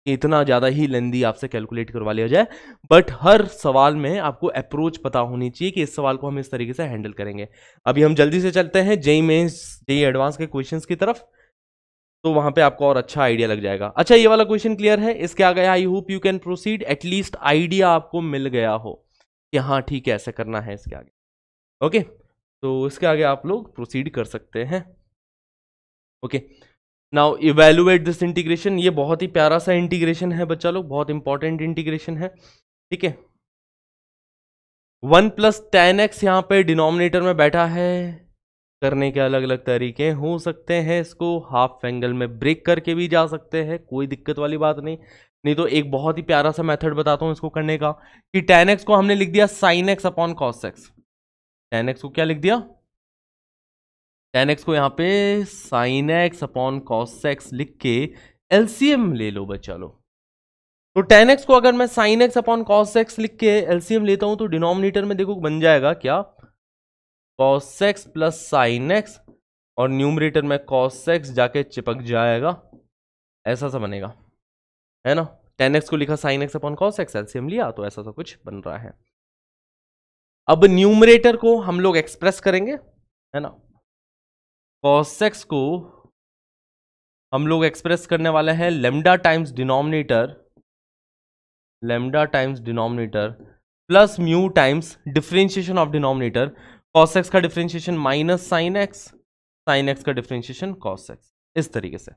कि इतना ज़्यादा ही लेंदी आपसे कैलकुलेट करवा लिया जाए, बट हर सवाल में आपको अप्रोच पता होनी चाहिए कि इस सवाल को हम इस तरीके से हैंडल करेंगे। अभी हम जल्दी से चलते हैं जेई मेंस, जेई एडवांस के क्वेश्चंस की तरफ, तो वहां पे आपको और अच्छा आइडिया लग जाएगा। अच्छा ये वाला क्वेश्चन क्लियर है, इसके आगे I hope you can proceed, at least idea आपको मिल गया हो कि हाँ ठीक है ऐसे करना है इसके आगे, ओके। तो इसके आगे आप लोग प्रोसीड कर सकते हैं, okay. Now evaluate this integration, ये बहुत ही प्यारा सा इंटीग्रेशन है बच्चा लोग, बहुत इंपॉर्टेंट इंटीग्रेशन है, ठीक है। 1 प्लस टेन एक्स यहाँ पे डिनोमिनेटर में बैठा है। करने के अलग अलग तरीके हो सकते हैं, इसको हाफ एंगल में ब्रेक करके भी जा सकते हैं, कोई दिक्कत वाली बात नहीं। नहीं तो एक बहुत ही प्यारा सा मेथड बताता हूं इसको करने का, कि टेन एक्स को हमने लिख दिया sine x upon cos x. Ten x को क्या लिख दिया, टेन एक्स को यहाँ पे sine x upon cos x लिख के एलसीएम ले लो बच्चा लो। तो टेन एक्स को अगर मैं sine x upon cos x लिख के एलसीएम लेता हूं तो डिनोमिनेटर में देखो बन जाएगा क्या, cos x plus sine x, और न्यूमरेटर में कॉस एक्स जाके चिपक जाएगा, ऐसा सा बनेगा, है ना। टेन एक्स को लिखा sine x upon cos x, LCM लिया तो ऐसा सा कुछ बन रहा है। अब न्यूमरेटर को हम लोग एक्सप्रेस करेंगे, है ना। कॉस एक्स को हम लोग एक्सप्रेस करने वाले हैं lambda times denominator, lambda times denominator plus mu times differentiation of denominator. Cos x का differentiation minus sine x, sine x का डिफरेंशिएशन कॉस एक्स, इस तरीके से।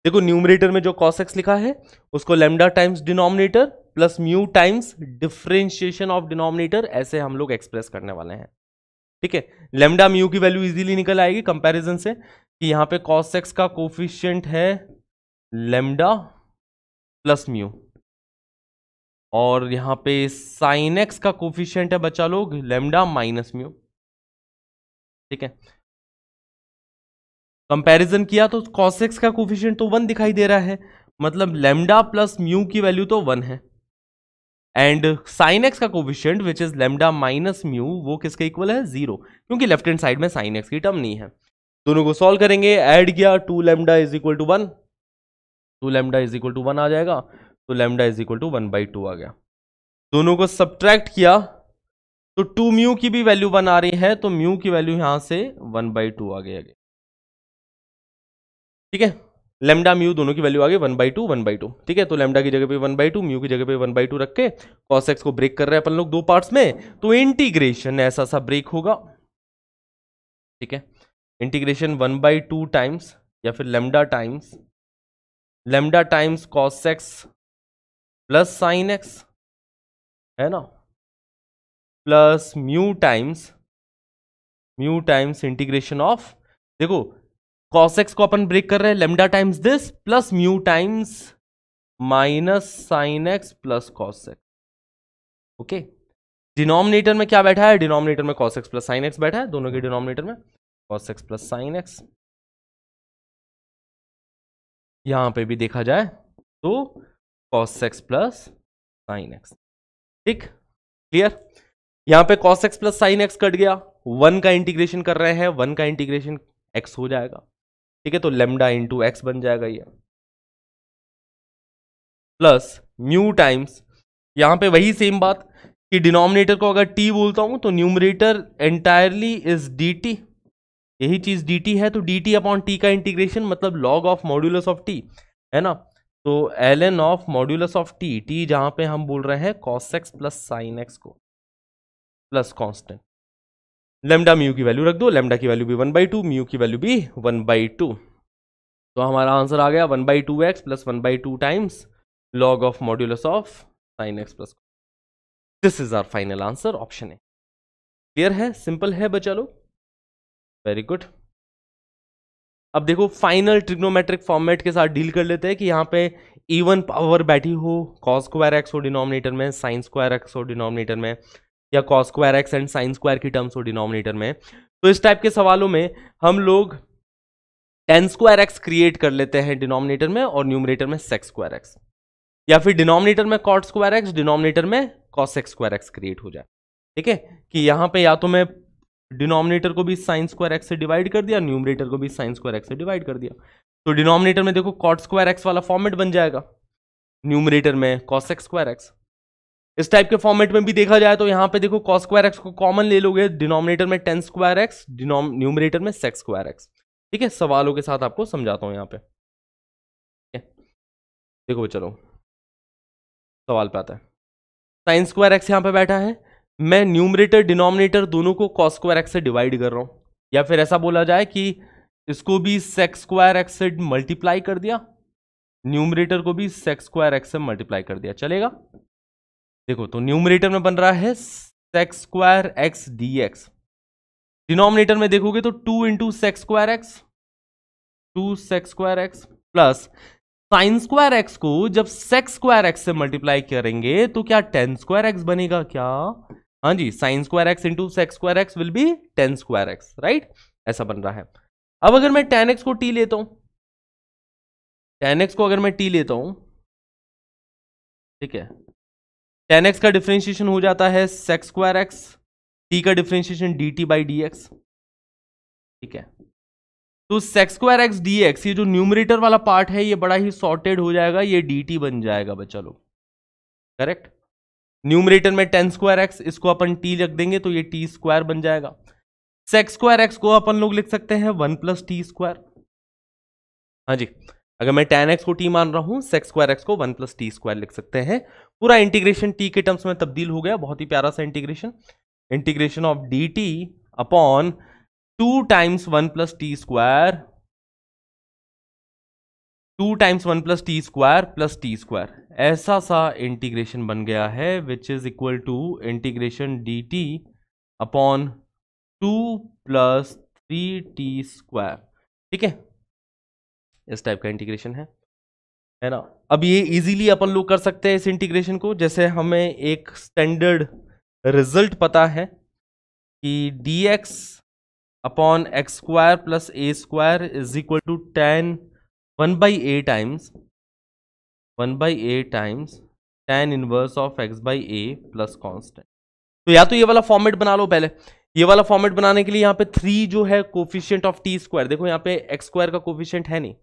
देखो न्यूमरेटर में जो cos x लिखा है उसको lambda times denominator plus mu times differentiation of denominator, ऐसे हम लोग एक्सप्रेस करने वाले हैं, ठीक है। लेमडा म्यू की वैल्यू इजीली निकल आएगी कंपैरिजन से, कि यहां पे cos x का कोफिशिएंट है लेमडा प्लस म्यू, और यहां पे साइन x का कोफिशिएंट है बच्चा लोग लेमडा माइनस म्यू, ठीक है। कंपैरिजन किया तो cos x का कोफिशिएंट तो 1 दिखाई दे रहा है, मतलब लेमडा प्लस म्यू की वैल्यू तो 1 है, एंड साइन x का coefficient which is lambda minus mu वो किसके इक्वल है 0, क्योंकि लेफ्ट हैंड साइड में साइन x की टर्म नहीं है। दोनों को सॉल्व करेंगे, ऐड किया 2 lambda is equal to 1, 2 lambda is equal to 1 आ जाएगा, तो लेमडा इज इक्वल टू 1/2 आ गया। दोनों को सब्ट्रैक्ट किया तो 2 म्यू की भी वैल्यू 1 आ रही है, तो म्यू की वैल्यू यहां से 1/2 आ गई, ठीक है। लेमडा म्यू दोनों की वैल्यू आ गई 1/2 1/2, ठीक है। तो लेमडा की जगह पे 1/2, म्यू की जगह पे 1/2 रख के cos x को ब्रेक कर रहे हैं अपन लोग दो पार्ट्स में, तो इंटीग्रेशन ऐसा सा ब्रेक होगा, ठीक है। इंटीग्रेशन 1/2 टाइम्स या फिर lambda times cos x plus sine x, है ना, plus mu times integration of, देखो cos x को अपन ब्रेक कर रहे हैं lambda times this plus mu times minus sine x plus cos x, okay. Denominator में क्या बैठा है, डिनोमिनेटर में cos x plus sine x बैठा है, दोनों के डिनोमिनेटर में cos x plus sine x। यहां पे भी देखा जाए तो cos x plus sine x, ठीक, क्लियर। यहां पे cos x plus sine x cut गया, 1 का इंटीग्रेशन कर रहे हैं, 1 का इंटीग्रेशन x हो जाएगा, ठीक है। तो लेमडा इंटू एक्स बन जाएगा ये, प्लस म्यू टाइम्स, यहां पे वही सेम बात कि डिनोमिनेटर को अगर t बोलता हूं तो न्यूमरेटर एंटायरली इज dt, यही चीज dt है, तो dt अपॉन t का इंटीग्रेशन मतलब log of modulus of t, है ना। तो ln of modulus of t जहां पे हम बोल रहे हैं cos x plus sine x को प्लस कांस्टेंट, लेमडा म्यू की वैल्यू रख दो, लेमडा की वैल्यू भी 1/2, म्यू की वैल्यू भी 1/2, तो हमारा आंसर आ गया 1/2x plus 1/2 times log of modulus of sine x plus, this is our final answer, option A. Clear है, सिंपल है बच्चा लोग, वेरी गुड। अब देखो फाइनल ट्रिग्नोमेट्रिक फॉर्मेट के साथ डील कर लेते हैं कि यहाँ पे इवन पावर बैठी हो, cos स्क्वायर एक्स हो डिनोमिनेटर में, साइन स्क्वायर एक्स हो डिनोमिनेटर में, या cos square x and sine square की टर्म्स हो डिनोमिनेटर में, तो इस टाइप के सवालों में हम लोग tan स्क्वायर एक्स क्रिएट कर लेते हैं डिनोमिनेटर में और न्यूमरेटर में sec स्क्वायर एक्स, या फिर डिनोमिनेटर में cot स्क्वायर एक्स, डिनोमिनेटर में cos x square x create हो जाए, ठीक है। कि यहां पे या तो मैं डिनोमिनेटर को भी साइन स्क्वायर एक्स से डिवाइड कर दिया, न्यूमरेटर को भी साइन स्क्वायर एक्स से डिवाइड कर दिया, तो डिनोमिनेटर में देखो cot स्क्वायर एक्स वाला फॉर्मेट बन जाएगा, न्यूमरेटर में cos x स्क्वायर एक्स। इस टाइप के फॉर्मेट में भी देखा जाए तो यहां पे देखो cos स्क्वायर एक्स को कॉमन ले लोगे, डिनोमिनेटर में tan स्क्वायर एक्स, न्यूमरेटर में sec स्क्वायर एक्स, ठीक है। सवालों के साथ आपको समझाता हूं यहां पे, देखो चलो सवाल पे आता है, साइन स्क्वायर एक्स यहां पे बैठा है, मैं न्यूमरेटर डिनोमिनेटर दोनों को cos स्क्वायर एक्स से डिवाइड कर रहा हूं, या फिर ऐसा बोला जाए कि इसको भी sec स्क्वायर एक्स से मल्टीप्लाई कर दिया, न्यूमरेटर को भी sec स्क्वायर एक्स से मल्टीप्लाई कर दिया, चलेगा। देखो तो न्यूमरेटर में बन रहा है sec square x d x. Denominator में देखोगे तो 2 into sec square x, 2 sec square x plus sine square x को जब सेक स्क्वायर एक्स से मल्टीप्लाई करेंगे तो क्या टेन स्क्वायर एक्स बनेगा क्या? हाँ जी, sine square x into sec square x will be tan square x, right? ऐसा बन रहा है। अब अगर मैं टेन एक्स को टी लेता हूं, टेन एक्स को अगर मैं टी लेता हूं, ठीक है, टेन एक्स का डिफरेंशिएशन हो जाता है सेक स्क्वायर एक्स, टी का differentiation d t by d x, ठीक है। तो sec square x d x, ये जो न्यूमरेटर वाला पार्ट है ये बड़ा ही सॉर्टेड हो जाएगा, ये डी टी बन जाएगा बच्चा लोग, करेक्ट। न्यूमरेटर में टेन स्क्वायर एक्स, इसको अपन टी रख देंगे तो ये टी स्क्वायर बन जाएगा। सेक स्क्वायर एक्स को अपन लोग लिख सकते हैं वन प्लस टी स्क्वायर। हाँ जी, अगर मैं टेन एक्स को टी मान रहा हूं, सेक स्क्वायर एक्स को वन प्लस टी स्क्वायर लिख सकते हैं। पूरा इंटीग्रेशन टी के टर्म्स में तब्दील हो गया, बहुत ही प्यारा सा integration. Integration of d t upon 2 times 1 plus t square, 2 times 1 plus t square plus t square, ऐसा सा इंटीग्रेशन बन गया है, which is equal to integration d t upon 2 plus 3 t square, ठीक है। इस टाइप का इंटीग्रेशन है ना। अब ये इजीली अपन लोग कर सकते हैं इस इंटीग्रेशन को, जैसे हमें एक स्टैंडर्ड रिजल्ट पता है कि d x upon x square plus a square is equal to tan 1/a times tan inverse of x by a plus constant. तो या तो ये वाला फॉर्मेट बना लो पहले। ये वाला फॉर्मेट बनाने के लिए यहाँ पे 3 जो है कोफिशिएंट ऑफ टी स्क्वायर, देखो यहाँ पे एक्स स्क्वायर का कोफिशिएंट है नहीं,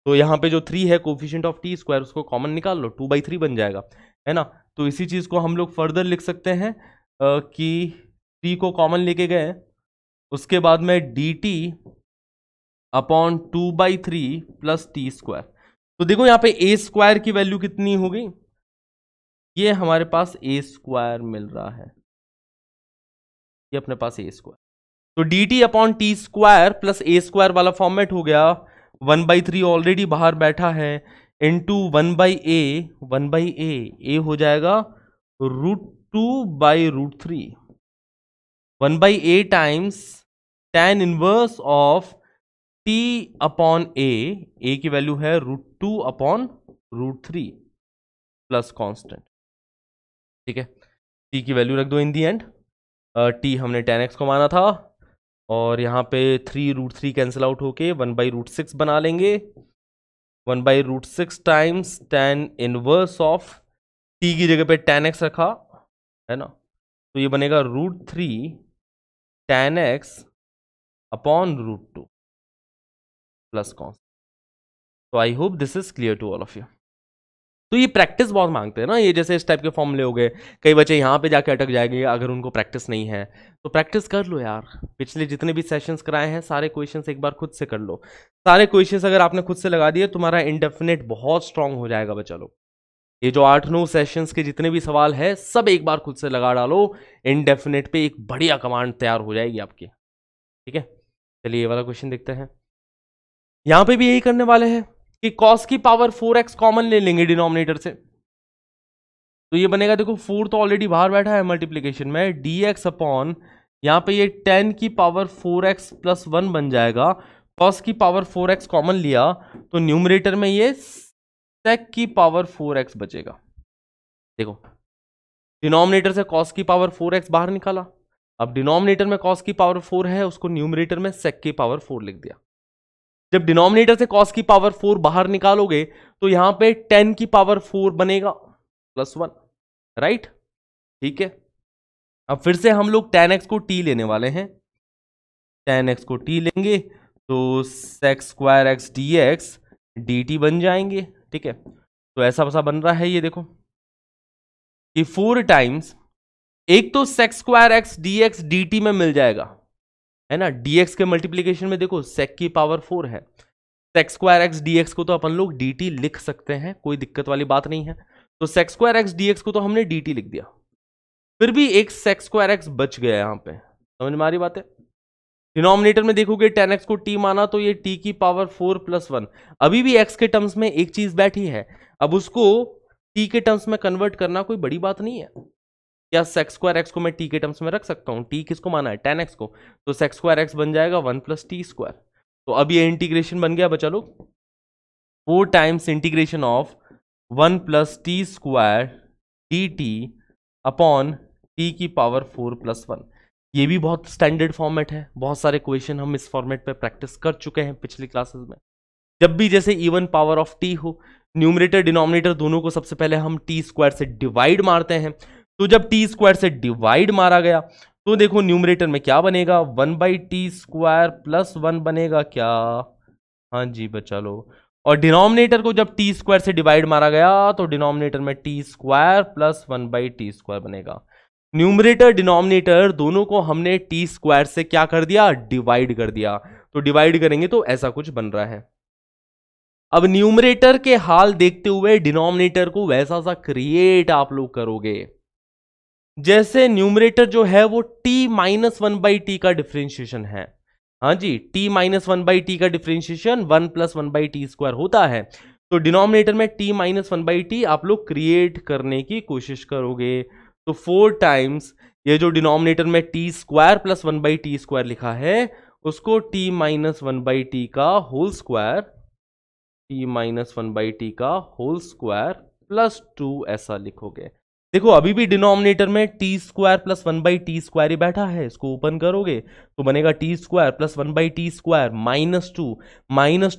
तो यहाँ पे जो 3 है कोफिशिएंट ऑफ टी स्क्वायर, उसको कॉमन निकाल लो, 2/3 बन जाएगा, है ना। तो इसी चीज को हम लोग फर्दर लिख सकते हैं कि 3 को कॉमन लेके गए, उसके बाद में D t upon 2/3 plus t square. तो देखो यहाँ पे ए स्क्वायर की वैल्यू कितनी हो गई, ये हमारे पास ए स्क्वायर मिल रहा है, ये अपने पास ए स्क्वायर। तो d t upon t square plus a square वाला फॉर्मेट हो गया, 1/3 ऑलरेडी बाहर बैठा है, इंटू 1/a ए हो जाएगा √2/√3, 1/a times tan inverse of t upon a की वैल्यू है √2/√3 प्लस कांस्टेंट, ठीक है। t की वैल्यू रख दो इन दी एंड, t हमने tan x को माना था, और यहाँ पे 3√3 कैंसिल आउट होके 1/√6 बना लेंगे, 1/√6 times tan inverse of t की जगह पे tan x रखा है ना, तो ये बनेगा √3 tan x upon √2 plus cons. तो I hope this is clear to all of you. तो ये प्रैक्टिस बहुत मांगते हैं ना, ये जैसे इस टाइप के फॉर्मूले हो गए, कई बच्चे यहाँ पे जाके अटक जाएंगे अगर उनको प्रैक्टिस नहीं है, तो प्रैक्टिस कर लो यार। पिछले जितने भी सेशंस कराए हैं सारे क्वेश्चंस एक बार खुद से कर लो। सारे क्वेश्चंस अगर आपने खुद से लगा दिए, तुम्हारा इंडेफिनेट बहुत स्ट्रांग हो जाएगा बच्चा लोग। ये जो 8-9 सेशंस के जितने भी सवाल है सब एक बार खुद से लगा डालो, इंडेफिनेट पे एक बढ़िया कमांड तैयार हो जाएगी आपकी, ठीक है। चलिए ये वाला क्वेश्चन देखते हैं। यहां पे भी यही करने वाले हैं कि cos की पावर 4x कॉमन ले लेंगे डिनोमिनेटर से, तो ये बनेगा, देखो 4 तो ऑलरेडी बाहर बैठा है मल्टीप्लीकेशन में, dx अपॉन यहाँ पे ये 10 की पावर 4x प्लस 1 बन जाएगा। cos की पावर 4x कॉमन लिया तो न्यूमरेटर में ये sec की पावर 4x बचेगा। देखो डिनोमिनेटर से cos की पावर 4x बाहर निकाला, अब डिनोमिनेटर में cos की पावर 4 है, उसको न्यूमरेटर में sec की पावर 4 लिख दिया। जब डिनोमिनेटर से cos की पावर 4 बाहर निकालोगे तो यहां पे 10 की पावर 4 बनेगा प्लस 1, राइट, ठीक है। अब फिर से हम लोग tan x को t लेने वाले हैं, tan x को t लेंगे तो sec square x dx dt बन जाएंगे, ठीक है। तो ऐसा वैसा बन रहा है, ये देखो कि 4 टाइम्स, एक तो sec square x dx dt में मिल जाएगा, है ना। dx के मल्टीप्लीकेशन में देखो sec की पावर 4 है, sec स्क्वायर x dx को तो अपन लोग dt लिख सकते हैं, कोई दिक्कत वाली बात नहीं है। तो sec स्क्वायर x dx को तो हमने dt लिख दिया, फिर भी एक sec स्क्वायर x बच गया यहां पे, समझ में आ रही बात है। डिनोमिनेटर में देखोगे tan x को t माना तो ये t की पावर 4 प्लस 1, अभी भी x के टर्म्स में एक चीज बैठी है, अब उसको t के टर्म्स में कन्वर्ट करना कोई बड़ी बात नहीं है, क्या सेक्स स्क्वायर एक्स को मैं टी के टर्म्स में रख सकता हूँ? टी किसको माना है? tan x को, तो सेक्स स्क्वायर एक्स बन जाएगा 1 प्लस टी स्क्वायर। तो अब ये इंटीग्रेशन बन गया बच्चा लोग 4 times integration of 1 plus t square D t upon T की पावर 4 प्लस 1। ये भी बहुत स्टैंडर्ड फॉर्मेट है, बहुत सारे क्वेश्चन हम इस फॉर्मेट पे प्रैक्टिस कर चुके हैं पिछली क्लासेस में। जब भी जैसे इवन पावर ऑफ टी हो, न्यूमरेटर डिनोमिनेटर दोनों को सबसे पहले हम टी स्क्वायर से डिवाइड मारते हैं। तो जब टी स्क्वायर से डिवाइड मारा गया तो देखो न्यूमरेटर में क्या बनेगा, 1 बाई टी स्क्वायर प्लस 1 बनेगा क्या? हाँ जी बच्चा लो। और डिनोमिनेटर को जब टी स्क्वायर से डिवाइड मारा गया तो डिनोमिनेटर में t square plus 1 by t square बनेगा। न्यूमरेटर डिनोमिनेटर दोनों को हमने टी स्क्वायर से क्या कर दिया, डिवाइड कर दिया। तो डिवाइड करेंगे तो ऐसा कुछ बन रहा है। अब न्यूमरेटर के हाल देखते हुए डिनोमिनेटर को वैसा सा क्रिएट आप लोग करोगे जैसे न्यूमरेटर जो है वो t माइनस 1 बाई टी का डिफरेंशिएशन है। हाँ जी, t माइनस 1 बाई टी का differentiation 1 plus 1 by t square होता है। तो डिनोमिनेटर में t माइनस 1 बाई टी आप लोग क्रिएट करने की कोशिश करोगे। तो 4 टाइम्स ये जो डिनोमिनेटर में t square plus 1 by t square लिखा है उसको t माइनस 1 बाई टी का whole square, t minus 1 by t का होल स्क्वायर प्लस 2 ऐसा लिखोगे। देखो अभी भी डिनोमिनेटर में t square plus 1 by t square ही बैठा है, इसको ओपन करोगे तो बनेगा t square plus 1 by t square minus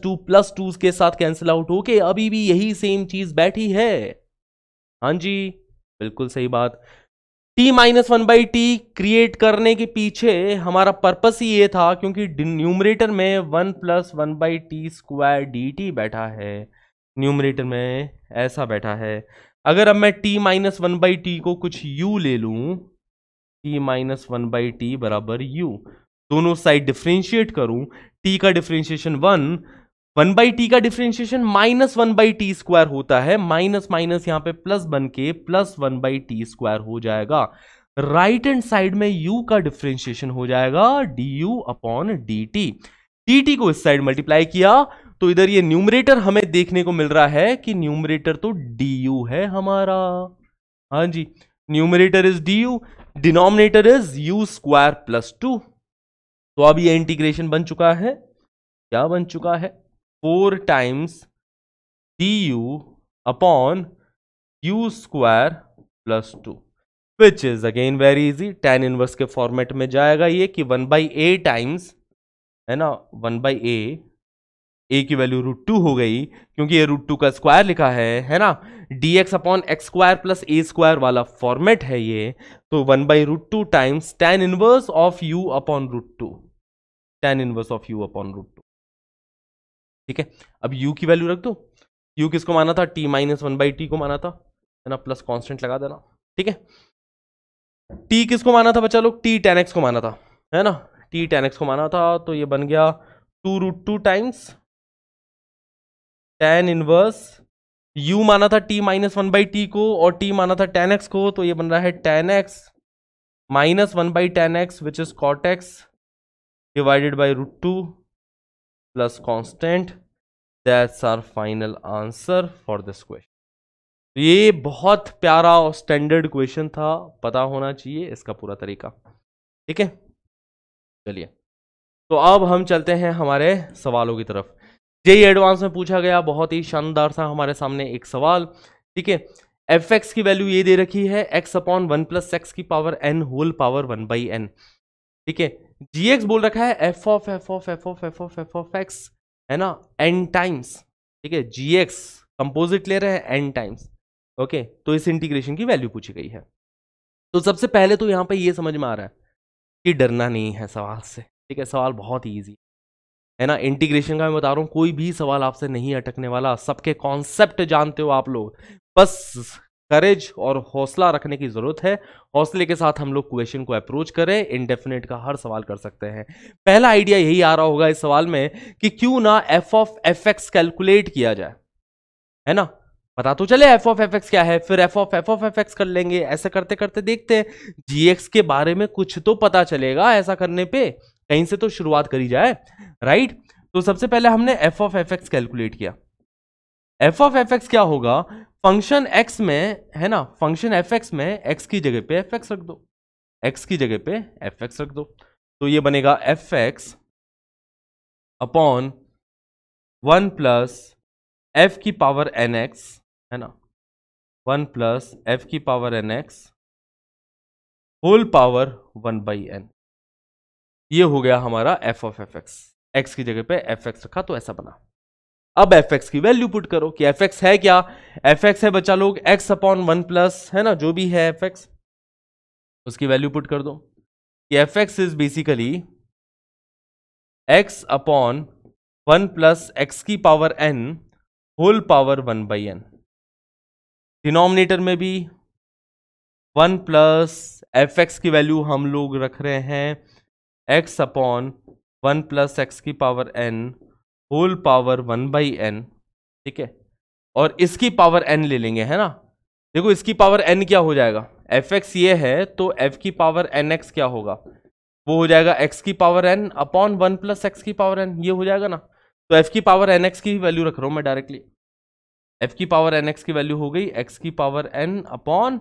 two plus 2 के साथ कैंसिल आउट होके अभी भी यही सेम चीज बैठी है। हाँ जी बिल्कुल सही बात। t minus 1 by T create करने के पीछे हमारा पर्पस ही ये था क्योंकि न्यूमरेटर में 1 plus 1 by t square D T बैठा है, न्यूमरेटर में ऐसा बैठा है। अगर अब मैं t माइनस 1 बाई टी को कुछ u ले लूं, t माइनस 1 बाई टी बराबर u, दोनों साइड डिफ्रेंशिएट करूं, t का डिफ्रेंशिएशन 1 बाई टी का differentiation minus 1 by t square होता है, माइनस माइनस यहां पे प्लस बन के प्लस 1 बाई टी स्क्वायर हो जाएगा। राइट हैंड साइड में u का डिफरेंशिएशन हो जाएगा du अपॉन dt। dt को इस साइड मल्टीप्लाई किया तो इधर ये न्यूमरेटर हमें देखने को मिल रहा है कि न्यूमरेटर तो du है हमारा। हाँ जी, numerator is du, denominator is u square plus 2। तो अब ये इंटीग्रेशन बन चुका है, क्या बन चुका है, 4 times du upon u square plus 2, which is again very easy. tan inverse के फॉर्मेट में जाएगा ये कि 1 बाई ए टाइम्स, है ना, 1 बाई ए की वैल्यू √2 हो गई क्योंकि ये √2 का स्क्वायर लिखा है ना। dx upon x square plus a square वाला फॉर्मेट है ये, तो 1 by √2 times tan inverse of u upon √2, tan inverse of u upon √2। ठीक है, अब u की वैल्यू रख दो। u किसको माना था, t माइनस 1 बाई टी को माना था, है ना, प्लस कांस्टेंट लगा देना। ठीक है, t किसको माना था बच्चा लोग, t tan x को माना था, है ना, t tan x को माना था। तो ये बन गया 2√2 टाइम्स tan इनवर्स, u माना था t माइनस 1 बाई टी को और t माना था tan x को, तो ये बन रहा है tan x minus 1 by tan x which is cot x divided by √2 plus constant. That's our final answer for this question. ये बहुत प्यारा और स्टैंडर्ड क्वेश्चन था, पता होना चाहिए इसका पूरा तरीका। ठीक है, चलिए तो अब हम चलते हैं हमारे सवालों की तरफ। जेईई एडवांस में पूछा गया बहुत ही शानदार सा हमारे सामने एक सवाल। ठीक है, एफ एक्स की वैल्यू ये दे रखी है x अपॉन 1 प्लस एक्स की power n whole power 1 by n। ठीक है, जी एक्स बोल रखा है एफ ऑफ एक्स, है ना, n टाइम्स। ठीक है, जी एक्स कंपोजिट ले रहे हैं n टाइम्स। ओके, तो इस इंटीग्रेशन की वैल्यू पूछी गई है। तो सबसे पहले तो यहां पे ये समझ में आ रहा है कि डरना नहीं है सवाल से। ठीक है, सवाल बहुत ही ईजी है ना, इंटीग्रेशन का मैं बता रहा हूं, कोई भी सवाल आपसे नहीं अटकने वाला, सबके कॉन्सेप्ट जानते हो आप लोग, बस करेज और हौसला रखने की जरूरत है। हौसले के साथ हम लोग क्वेश्चन को अप्रोच करें, इनडेफिनेट का हर सवाल कर सकते हैं। पहला आइडिया यही आ रहा होगा इस सवाल में कि क्यों ना F of f x calculate किया जाए, है ना, पता तो चले एफ ऑफ एफ एक्स क्या है, फिर एफ ऑफ एफ एक्स कर लेंगे। ऐसे करते करते देखते हैं जी एक्स के बारे में कुछ तो पता चलेगा, ऐसा करने पे कहीं से तो शुरुआत करी जाए, राइट। तो सबसे पहले हमने F of f x calculate किया। एफ ऑफ एफ एक्स क्या होगा, फंक्शन एक्स में है ना, फंक्शन एफ एक्स में एक्स की जगह पे एफ एक्स रख दो, एक्स की जगह पे एफ एक्स रख दो, तो ये बनेगा f x upon 1 plus f की पावर एन एक्स, है ना, 1 प्लस एफ की power n x whole power 1/n। ये हो गया हमारा f of f x, x की जगह पे एफ एक्स रखा तो ऐसा बना। अब एफ एक्स की वैल्यू पुट करो कि एफ एक्स है क्या, एफ एक्स है बच्चा लोग एक्स अपॉन 1 प्लस, है ना, जो भी है एफ एक्स, उसकी वैल्यू पुट कर दो कि f x is basically x upon 1 plus x की power n whole power 1/n। Denominator में भी 1 प्लस एफ एक्स की वैल्यू हम लोग रख रहे हैं एक्स अपॉन 1 प्लस एक्स की power n whole power 1/n, ठीक है, और इसकी पावर n ले लेंगे, है ना। देखो इसकी पावर n क्या हो जाएगा, एफ एक्स ये है तो f की पावर एन एक्स क्या होगा, वो हो जाएगा x की power n upon 1 plus x की पावर n, ये हो जाएगा ना। तो f की पावर एन एक्स की वैल्यू रख रहा हूं मैं डायरेक्टली, f की पावर एन एक्स की वैल्यू हो गई x की power n upon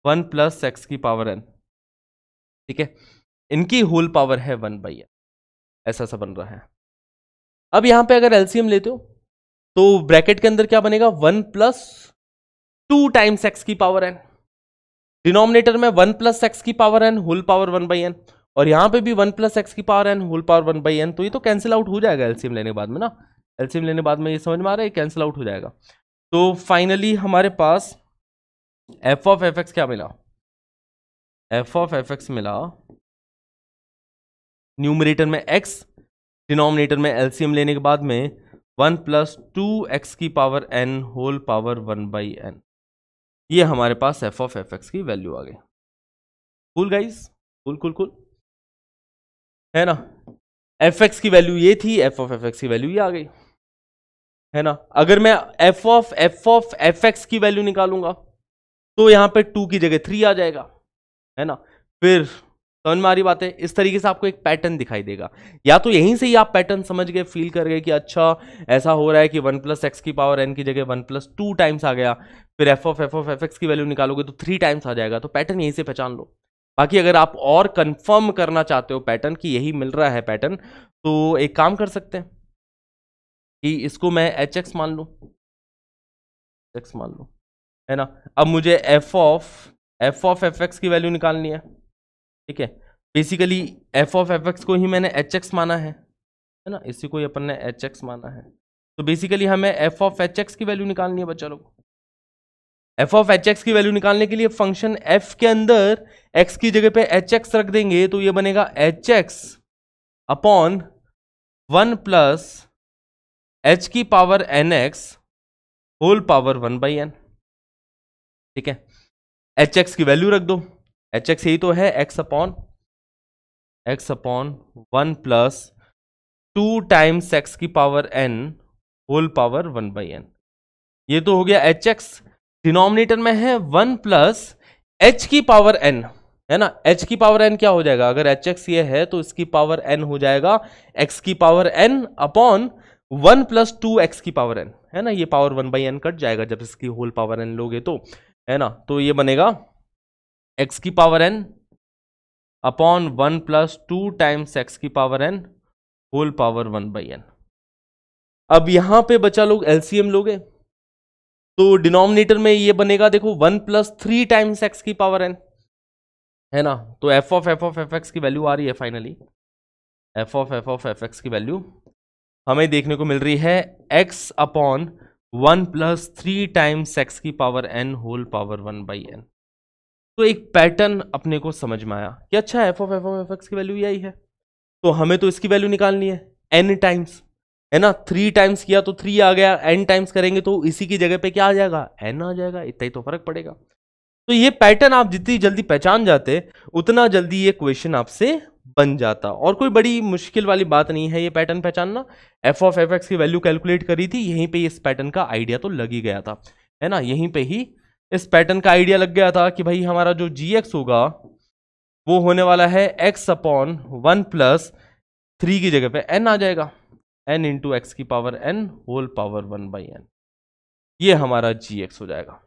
1 plus x की पावर n, ठीक है, इनकी होल पावर है 1/n, ऐसा सा बन रहा है। अब यहां पे अगर एलसीएम लेते हो तो ब्रैकेट के अंदर क्या बनेगा, 1 प्लस 2 टाइम्स एक्स की पावर n, डिनोमिनेटर में 1 प्लस एक्स की power n whole power 1/n, और यहां पे भी 1 प्लस एक्स की power n whole power 1/n, तो ये तो कैंसिल आउट हो जाएगा एलसीएम लेने के बाद में ना, एलसीएम लेने बाद में ये समझ में आ रहा है कैंसिल आउट हो जाएगा। तो फाइनली हमारे पास एफ ऑफ एफ एक्स क्या मिला, एफ ऑफ एफ एक्स मिला न्यूमरेटर में x, डिनोमिनेटर में एलसीएम लेने के बाद में 1 प्लस 2x की power n whole power 1/n। ये हमारे पास एफ ऑफ एफ एक्स की वैल्यू आ गई। Cool guys, cool cool cool, है ना। एफ एक्स की वैल्यू ये थी, एफ ऑफ एफ एक्स की वैल्यू ये आ गई, है ना। अगर मैं एफ ऑफ एफ एक्स की वैल्यू निकालूंगा तो यहां पे 2 की जगह 3 आ जाएगा, है ना। फिर समझ में आ रही बात है, इस तरीके से आपको एक पैटर्न दिखाई देगा, या तो यहीं से ही आप पैटर्न समझ गए, फील कर गए कि अच्छा ऐसा हो रहा है कि 1 प्लस एक्स की पावर n की जगह 1 प्लस 2 टाइम्स आ गया, फिर एफ ऑफ एफ एक्स की वैल्यू निकालोगे तो 3 टाइम्स आ जाएगा, तो पैटर्न यहीं से पहचान लो। बाकी अगर आप और कंफर्म करना चाहते हो पैटर्न कि यही मिल रहा है पैटर्न, तो एक काम कर सकते हैं कि इसको मैं एच एक्स मान लूं, एक्स मान लूं, है ना। अब मुझे एफ ऑफ एफ एक्स की वैल्यू निकालनी है, ठीक है। Basically F of f x को ही मैंने एच एक्स माना है ना, इसी को ही अपन ने एच एक्स माना है, तो बेसिकली हमें एफ ऑफ एच एक्स की वैल्यू निकालनी है बच्चा लोग। एफ ऑफ एच एक्स की वैल्यू निकालने के लिए फंक्शन एफ के अंदर एक्स की जगह पे एच एक्स रख देंगे, तो ये बनेगा h x upon 1 plus h की power n x whole power 1/n, ठीक है। एच एक्स की वैल्यू रख दो, एच एक्स यही तो है, x upon 1 plus 2 times x की power n whole power 1/n। ये तो हो गया एच एक्स, डिनोमिनेटर में है 1 प्लस एच की पावर n, है ना। एच की पावर n क्या हो जाएगा, अगर एच एक्स ये है तो इसकी पावर n हो जाएगा x की power n upon 1 plus 2 x की पावर n, है ना। ये पावर 1/n कट जाएगा जब इसकी होल पावर n लोगे तो, है ना। तो ये बनेगा x की power n upon 1 plus 2 times x की power n whole power 1/n। अब यहां पे बचा लोग एलसीएम लोगे तो डिनोमिनेटर में ये बनेगा, देखो 1 प्लस 3 टाइम्स एक्स की पावर n, है ना। तो एफ ऑफ एफ एक्स की वैल्यू आ रही है finally, f of f x की वैल्यू हमें देखने को मिल रही है x upon 1 plus 3 times x की power n whole power 1/n। तो एक पैटर्न अपने को समझ में आया कि अच्छा एफ ऑफ एफ एक्स की वैल्यू यही है, तो हमें तो इसकी वैल्यू निकालनी है n टाइम्स, है ना। 3 टाइम्स किया तो 3 आ गया, n टाइम्स करेंगे तो इसी की जगह पे क्या आ जाएगा, n आ जाएगा, इतना ही तो फर्क पड़ेगा। तो ये पैटर्न आप जितनी जल्दी पहचान जाते उतना जल्दी ये क्वेश्चन आपसे बन जाता, और कोई बड़ी मुश्किल वाली बात नहीं है ये पैटर्न पहचानना। एफ ऑफ एफ एक्स की वैल्यू कैलकुलेट करी थी, यहीं पे इस पैटर्न का आइडिया तो लग ही गया था, है ना। यहीं पे ही इस पैटर्न का आइडिया लग गया था कि भाई हमारा जो जी एक्स होगा वो होने वाला है x अपॉन 1 प्लस 3 की जगह पे n आ जाएगा, n इंटू एक्स की power n whole power 1/n। ये हमारा जी एक्स हो जाएगा।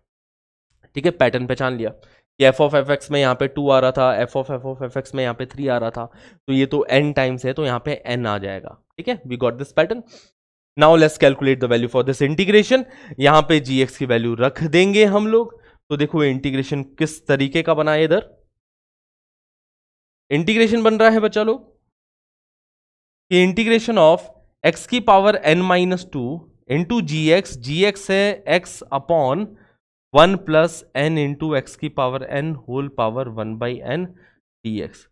ठीक है, पैटर्न पहचान लिया कि एफ ऑफ एफ एक्स में यहाँ पे 2 आ रहा था, एफ ऑफ एफ एक्स में यहाँ पे 3 आ रहा था, तो ये तो n टाइम्स है, तो यहाँ पे n आ जाएगा। ठीक है, we got this pattern. Now let's calculate the value for this integration. यहाँ पे जी एक्स की वैल्यू रख देंगे हम लोग। तो देखो इंटीग्रेशन किस तरीके का बना है, इधर इंटीग्रेशन बन रहा है बच्चा लोग कि इंटीग्रेशन ऑफ x की power n minus 2 into g x है x upon 1 plus n into x की power n whole power 1 by n dx।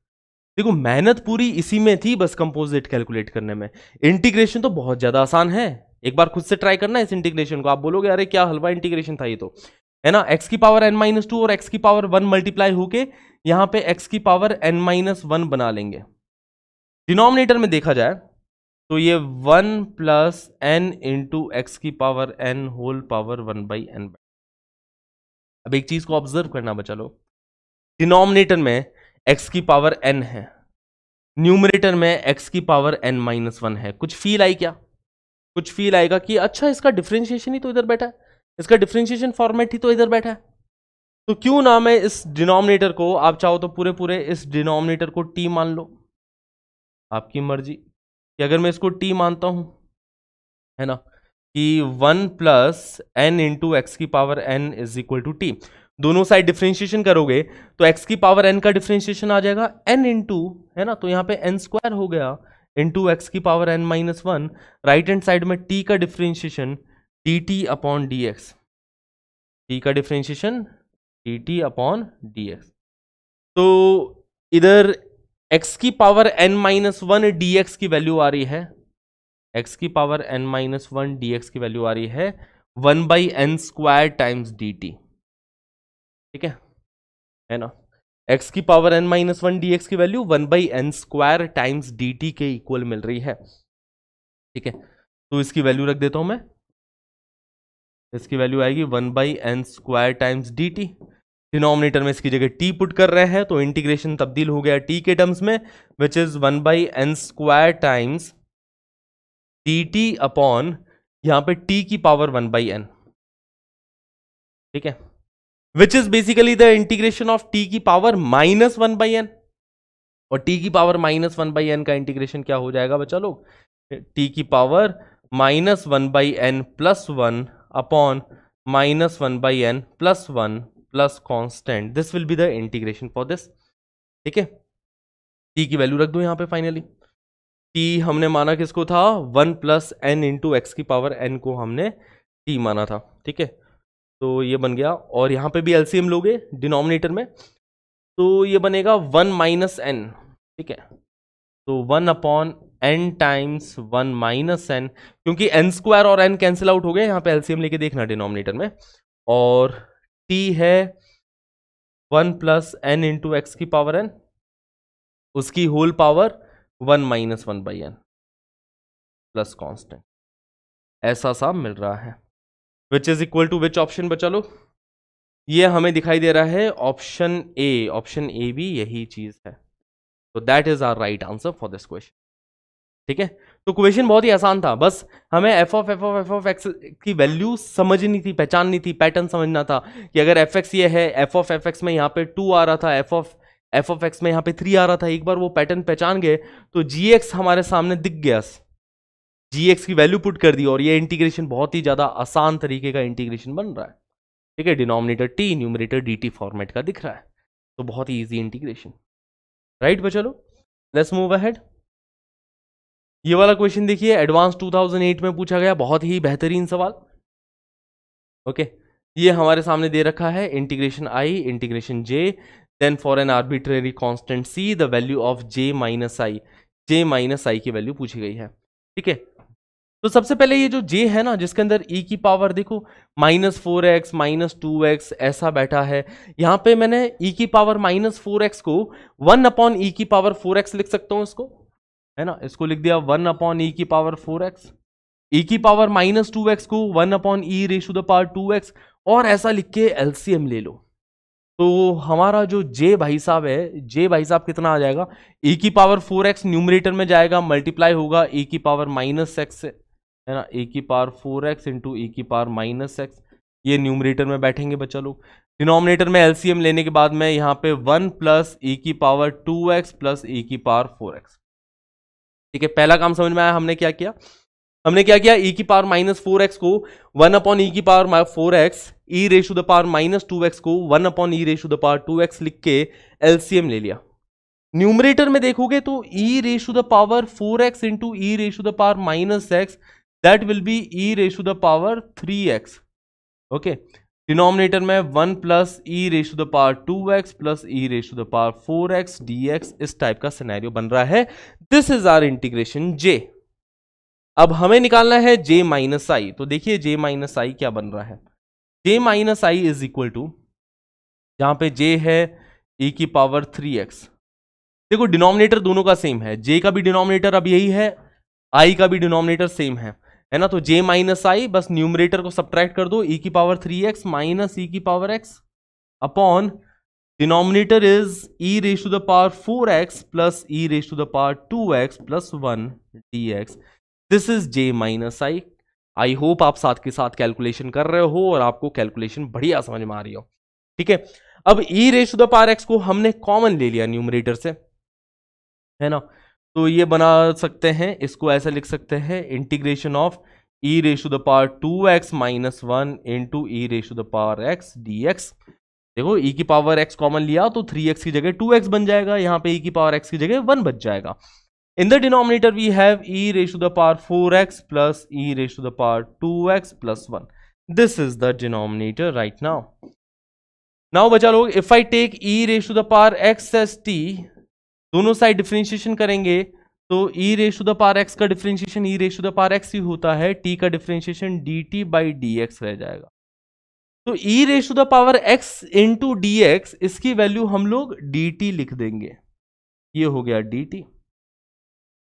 देखो मेहनत पूरी इसी में थी, बस कंपोजिट कैलकुलेट करने में। इंटीग्रेशन तो बहुत ज्यादा आसान है, एक बार खुद से ट्राई करना इस इंटीग्रेशन को। आप बोलोगे अरे क्या हलवा इंटीग्रेशन था ये तो, है ना। x की पावर n माइनस 2 और x की पावर 1 मल्टीप्लाई होके यहां पे x की पावर n माइनस 1 बना लेंगे। डिनोमिनेटर में देखा जाए तो ये 1 प्लस n इंटू एक्स की power n whole power 1 by n। अब एक चीज को ऑब्जर्व करना बच्चा लोग, डिनोमिनेटर में x की पावर n है, न्यूमरेटर में x की पावर n माइनस 1 है। कुछ फील आई क्या? कुछ फील आएगा कि अच्छा इसका डिफरेंशिएशन ही तो इधर बैठा है, इसका डिफरेंशिएशन फॉर्मेट ही तो इधर बैठा है, तो क्यों ना मैं इस डिनोमिनेटर को, आप चाहो तो पूरे पूरे इस डिनोमिनेटर को t मान लो, आपकी मर्जी। कि अगर मैं इसको t मानता हूं, है ना, कि 1 प्लस n इंटू एक्स की power n is equal to t, दोनों साइड डिफरेंशिएशन करोगे तो x की पावर n का डिफरेंशिएशन आ जाएगा n इंटू, है ना, तो यहाँ पे n स्क्वायर हो गया इंटू एक्स की power n minus 1। Right hand side में t का differentiation dt upon dx, t का डिफरेंशिएशन dt अपॉन dx। तो इधर x की पावर n माइनस 1 dx की वैल्यू आ रही है, x की पावर n माइनस 1 dx की वैल्यू आ रही है 1 by n square times dt। ठीक है ना, x की पावर n माइनस 1 dx की value 1 by n square times dt के इक्वल मिल रही है। ठीक है, तो इसकी वैल्यू रख देता हूं मैं, इसकी वैल्यू आएगी 1 by n square times dt। Denominator में इसकी जगह t पुट कर रहे हैं तो इंटीग्रेशन तब्दील हो गया t के टर्म्स में, which is 1 by n square times dt upon यहां पे t की पावर 1 बाई n। ठीक है, which is basically the integration of t की पावर माइनस 1 बाई n, और t की पावर माइनस 1 बाई n का इंटीग्रेशन क्या हो जाएगा बच्चा लोग, t की power minus 1 by n plus 1 upon minus 1 by n plus 1 plus constant. This will be the integration for this. ठीक है, t की वैल्यू रख दो यहां पे फाइनली। t हमने माना किसको था, 1 प्लस n इंटू एक्स की पावर n को हमने t माना था। ठीक है, तो ये बन गया, और यहां पे भी एलसीएम लोगे डिनोमिनेटर में तो ये बनेगा 1 माइनस n। ठीक है, तो 1 upon n times 1 minus n, क्योंकि n स्क्वायर और n कैंसिल आउट हो गए, यहां पे एलसीएम लेके देखना डिनोमिनेटर में, और t है 1 प्लस n इंटू एक्स की पावर n, उसकी whole power 1 minus 1 by n plus constant, ऐसा सा मिल रहा है, which is equal to which option बचा लो, ये हमें दिखाई दे रहा है ऑप्शन ए। ऑप्शन ए भी यही चीज है, तो that is our right answer for this question. ठीक है, तो क्वेश्चन बहुत ही आसान था, बस हमें एफ ऑफ एक्स की वैल्यू समझनी थी, पहचाननी थी, पैटर्न समझना था कि अगर एफ एक्स ये है, एफ ऑफ एफ एक्स में यहाँ पे 2 आ रहा था, एफ ऑफ एक्स में यहाँ पे 3 आ रहा था, एक बार वो पैटर्न पहचान गए तो जी एक्स हमारे सामने दिख गया, जी एक्स की वैल्यू पुट कर दी, और ये इंटीग्रेशन बहुत ही ज्यादा आसान तरीके का इंटीग्रेशन बन रहा है। ठीक है, denominator T, numerator D T format का दिख रहा है, तो बहुत ही इजी इंटीग्रेशन। राइट बच्चा लो, लेट्स मूव अहेड। ये वाला क्वेश्चन देखिए, एडवांस 2008 में पूछा गया, बहुत ही बेहतरीन सवाल। ओके, ये हमारे सामने दे रखा है integration I, integration J, then for an arbitrary constant C the value of J minus I की वैल्यू पूछी गई है। ठीक है, तो सबसे पहले ये जो j है ना, जिसके अंदर e की पावर देखो -4x -2x ऐसा बैठा है, यहां पे मैंने e की पावर -4x को 1 अपॉन e की पावर 4x लिख सकता हूं, इसको, है ना, इसको लिख दिया 1 अपॉन e की पावर 4x, e की पावर -2x को 1 upon e raise to the power 2x, और ऐसा लिख के एलसीएम ले लो। तो हमारा जो j भाई साहब है, j भाई साहब कितना आ जाएगा, e की पावर 4x न्यूमरेटर में जाएगा, मल्टीप्लाई होगा e की पावर -x से, है ना, e की पावर 4x इंटू e की पावर -x, ये न्यूमरेटर में बैठेंगे बच्चा लोग। डिनोमिनेटर में एलसीएम लेने के बाद में यहाँ पे 1 प्लस ई की पावर 2x प्लस ई की पावर 4x। ठीक है, पहला काम समझ में आया। हमने क्या किया, हमने क्या किया, ई की पावर माइनस 4x को 1 अपॉन ई की power 4x, E raise to the power minus 2x को 1 upon E raise to the power 2x लिख के एलसीएम ले लिया। न्यूमरेटर में देखोगे तो e raise to the power 4x into e raise to the power minus x, that will be e raise to the power 3x। Okay, denominator में 1 plus e raise to the power 2x plus e raise to the power 4x dx, इस type का scenario बन रहा है। This is our integration j। अब हमें निकालना है j माइनस आई। तो देखिए j माइनस आई क्या बन रहा है, j minus I is equal to, जहां पे j है e की पावर 3x। देखो डिनोमिनेटर दोनों का सेम है, j का भी डिनोमिनेटर अब यही है, i का भी डिनोमिनेटर सेम है ना। तो j माइनस आई, बस न्यूमरेटर को सब्ट्रैक्ट कर दो, e की पावर 3x माइनस e की power x upon denominator is e raise to the power 4x plus e raise to the power 2x plus 1 dx। This is j minus I. I hope आप साथ के साथ calculation कर रहे हो और आपको कैलकुलेशन बढ़िया समझ में आ रही हो। ठीक है, अब e raise to the power x को हमने कॉमन ले लिया न्यूमरेटर से, है ना। तो ये बना सकते हैं, इसको ऐसा लिख सकते हैं, integration of e raise to the power 2x minus 1 into e raise to the power x dx। देखो e की पावर x कॉमन लिया तो 3x की जगह 2x बन जाएगा, यहाँ पे e की पावर x की जगह 1 बच जाएगा। In the denominator we have e raise to the power 4x plus e raise to the power 2x plus 1। This is the denominator right now. Now बचा लोग, if I take e raise to the power x as t, दोनों side differentiation करेंगे तो e raise to the power x का differentiation e raise to the power x ही होता है, t का डिफरेंशिएशन dt बाई dx रह जाएगा। तो e raise to the power x into dx, इसकी वैल्यू हम लोग dt लिख देंगे, ये हो गया dt।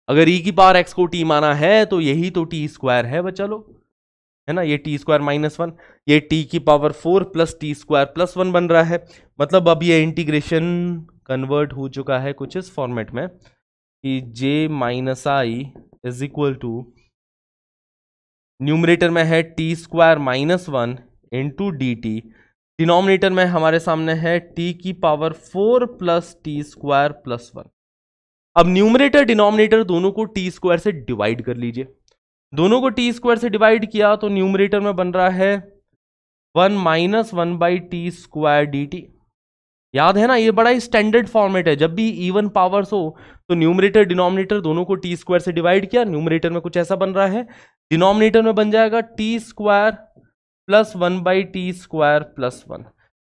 अगर e की पावर x को t माना है तो यही तो t स्क्वायर है बच्चा लोग, है ना। ये t स्क्वायर माइनस 1, ये t की power 4 plus t square plus 1 बन रहा है। मतलब अब ये इंटीग्रेशन कन्वर्ट हो चुका है कुछ इस फॉर्मेट में कि j minus I is equal to, numerator में है t square minus 1 into d t, denominator में हमारे सामने है t की power 4 plus t square plus 1। अब न्यूमरेटर डिनोमिनेटर दोनों को t स्क्वायर से डिवाइड कर लीजिए। दोनों को t स्क्वायर से डिवाइड किया तो न्यूमरेटर में बन रहा है 1 minus 1 by t square D T. याद है ना, ये बड़ा ही स्टैंडर्ड फॉर्मेट है, जब भी इवन पावर्स हो तो न्यूमरेटर डिनोमिनेटर दोनों को टी स्क्वायर से डिवाइड किया, न्यूमरेटर में कुछ ऐसा बन रहा है, डिनोमिनेटर में बन जाएगा T square plus 1 by t square plus 1।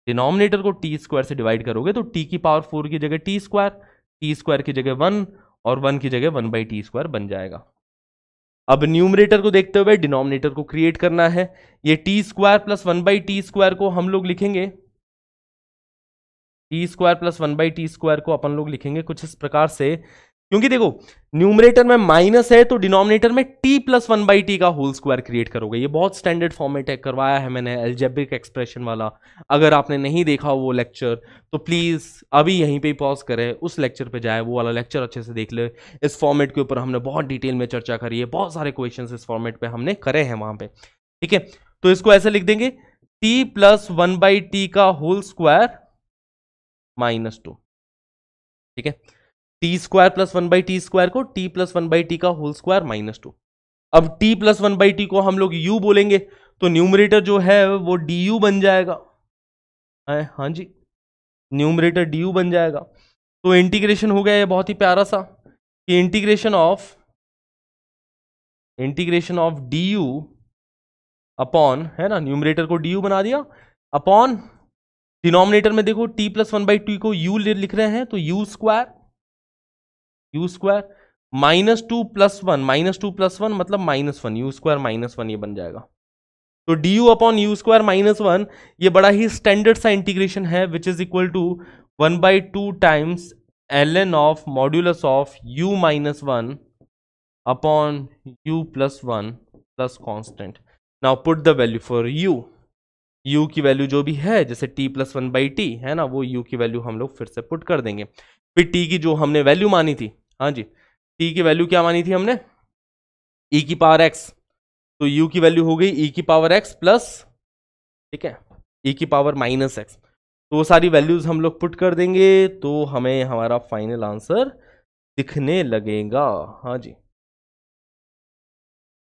Denominator को टी स्क्वायर से डिवाइड करोगे तो टी की पावर 4 की जगह टी स्क्वायर की जगह 1 और 1 की जगह 1 बाई टी स्क्वायर बन जाएगा। अब न्यूमरेटर को देखते हुए डिनोमिनेटर को क्रिएट करना है। ये T square plus 1 by t square को हम लोग लिखेंगे, T square plus 1 by t square को अपन लोग लिखेंगे कुछ इस प्रकार से, क्योंकि देखो न्यूमरेटर में माइनस है तो डिनोमिनेटर में t प्लस 1 बाई टी का होल स्क्वायर क्रिएट करोगे। ये बहुत स्टैंडर्ड फॉर्मेट है, करवाया है मैंने अलजेब्रिक एक्सप्रेशन वाला। अगर आपने नहीं देखा वो लेक्चर तो प्लीज अभी यहीं पे पॉज करें, उस लेक्चर पे जाए, वो वाला लेक्चर अच्छे से देख ले। इस फॉर्मेट के ऊपर हमने बहुत डिटेल में चर्चा करी है, बहुत सारे क्वेश्चन इस फॉर्मेट पे हमने करे हैं वहां पे। ठीक है, तो इसको ऐसे लिख देंगे, t प्लस 1 बाई टी का होल स्क्वायर माइनस 2। ठीक है, T square plus 1 by t square को टी प्लस 1 बाई टी का होल स्क्वायर माइनस 2। अब टी प्लस 1 बाई टी को हम लोग u बोलेंगे तो न्यूमरेटर जो है वो du बन जाएगा। हाँ जी, न्यूमरेटर du बन जाएगा। तो इंटीग्रेशन हो गया ये बहुत ही प्यारा सा कि इंटीग्रेशन ऑफ du अपॉन, है ना, न्यूमरेटर को du बना दिया, अपॉन डिनोमिनेटर में देखो t प्लस 1 बाई टी को u लिख रहे हैं तो u स्क्वायर माइनस 2 प्लस 1 मतलब माइनस 1, u स्क्वायर माइनस 1 ये बन जाएगा। तो du upon u square minus 1 ये बड़ा ही स्टैंडर्ड सा इंटीग्रेशन है, which is equal to 1 by 2 times ln of modulus of u minus 1 upon u plus 1 plus constant. Now put the value for u की वैल्यू जो भी है, जैसे t प्लस 1 बाई टी है ना, वो u की वैल्यू हम लोग फिर से पुट कर देंगे। फिर t की जो हमने वैल्यू मानी थी, हाँ जी, t की वैल्यू क्या मानी थी हमने, e की पावर x, तो u की वैल्यू हो गई e की पावर x प्लस ठीक है, e की पावर माइनस एक्स। तो वो सारी वैल्यूज हम लोग पुट कर देंगे तो हमें हमारा फाइनल आंसर दिखने लगेगा। हाँ जी,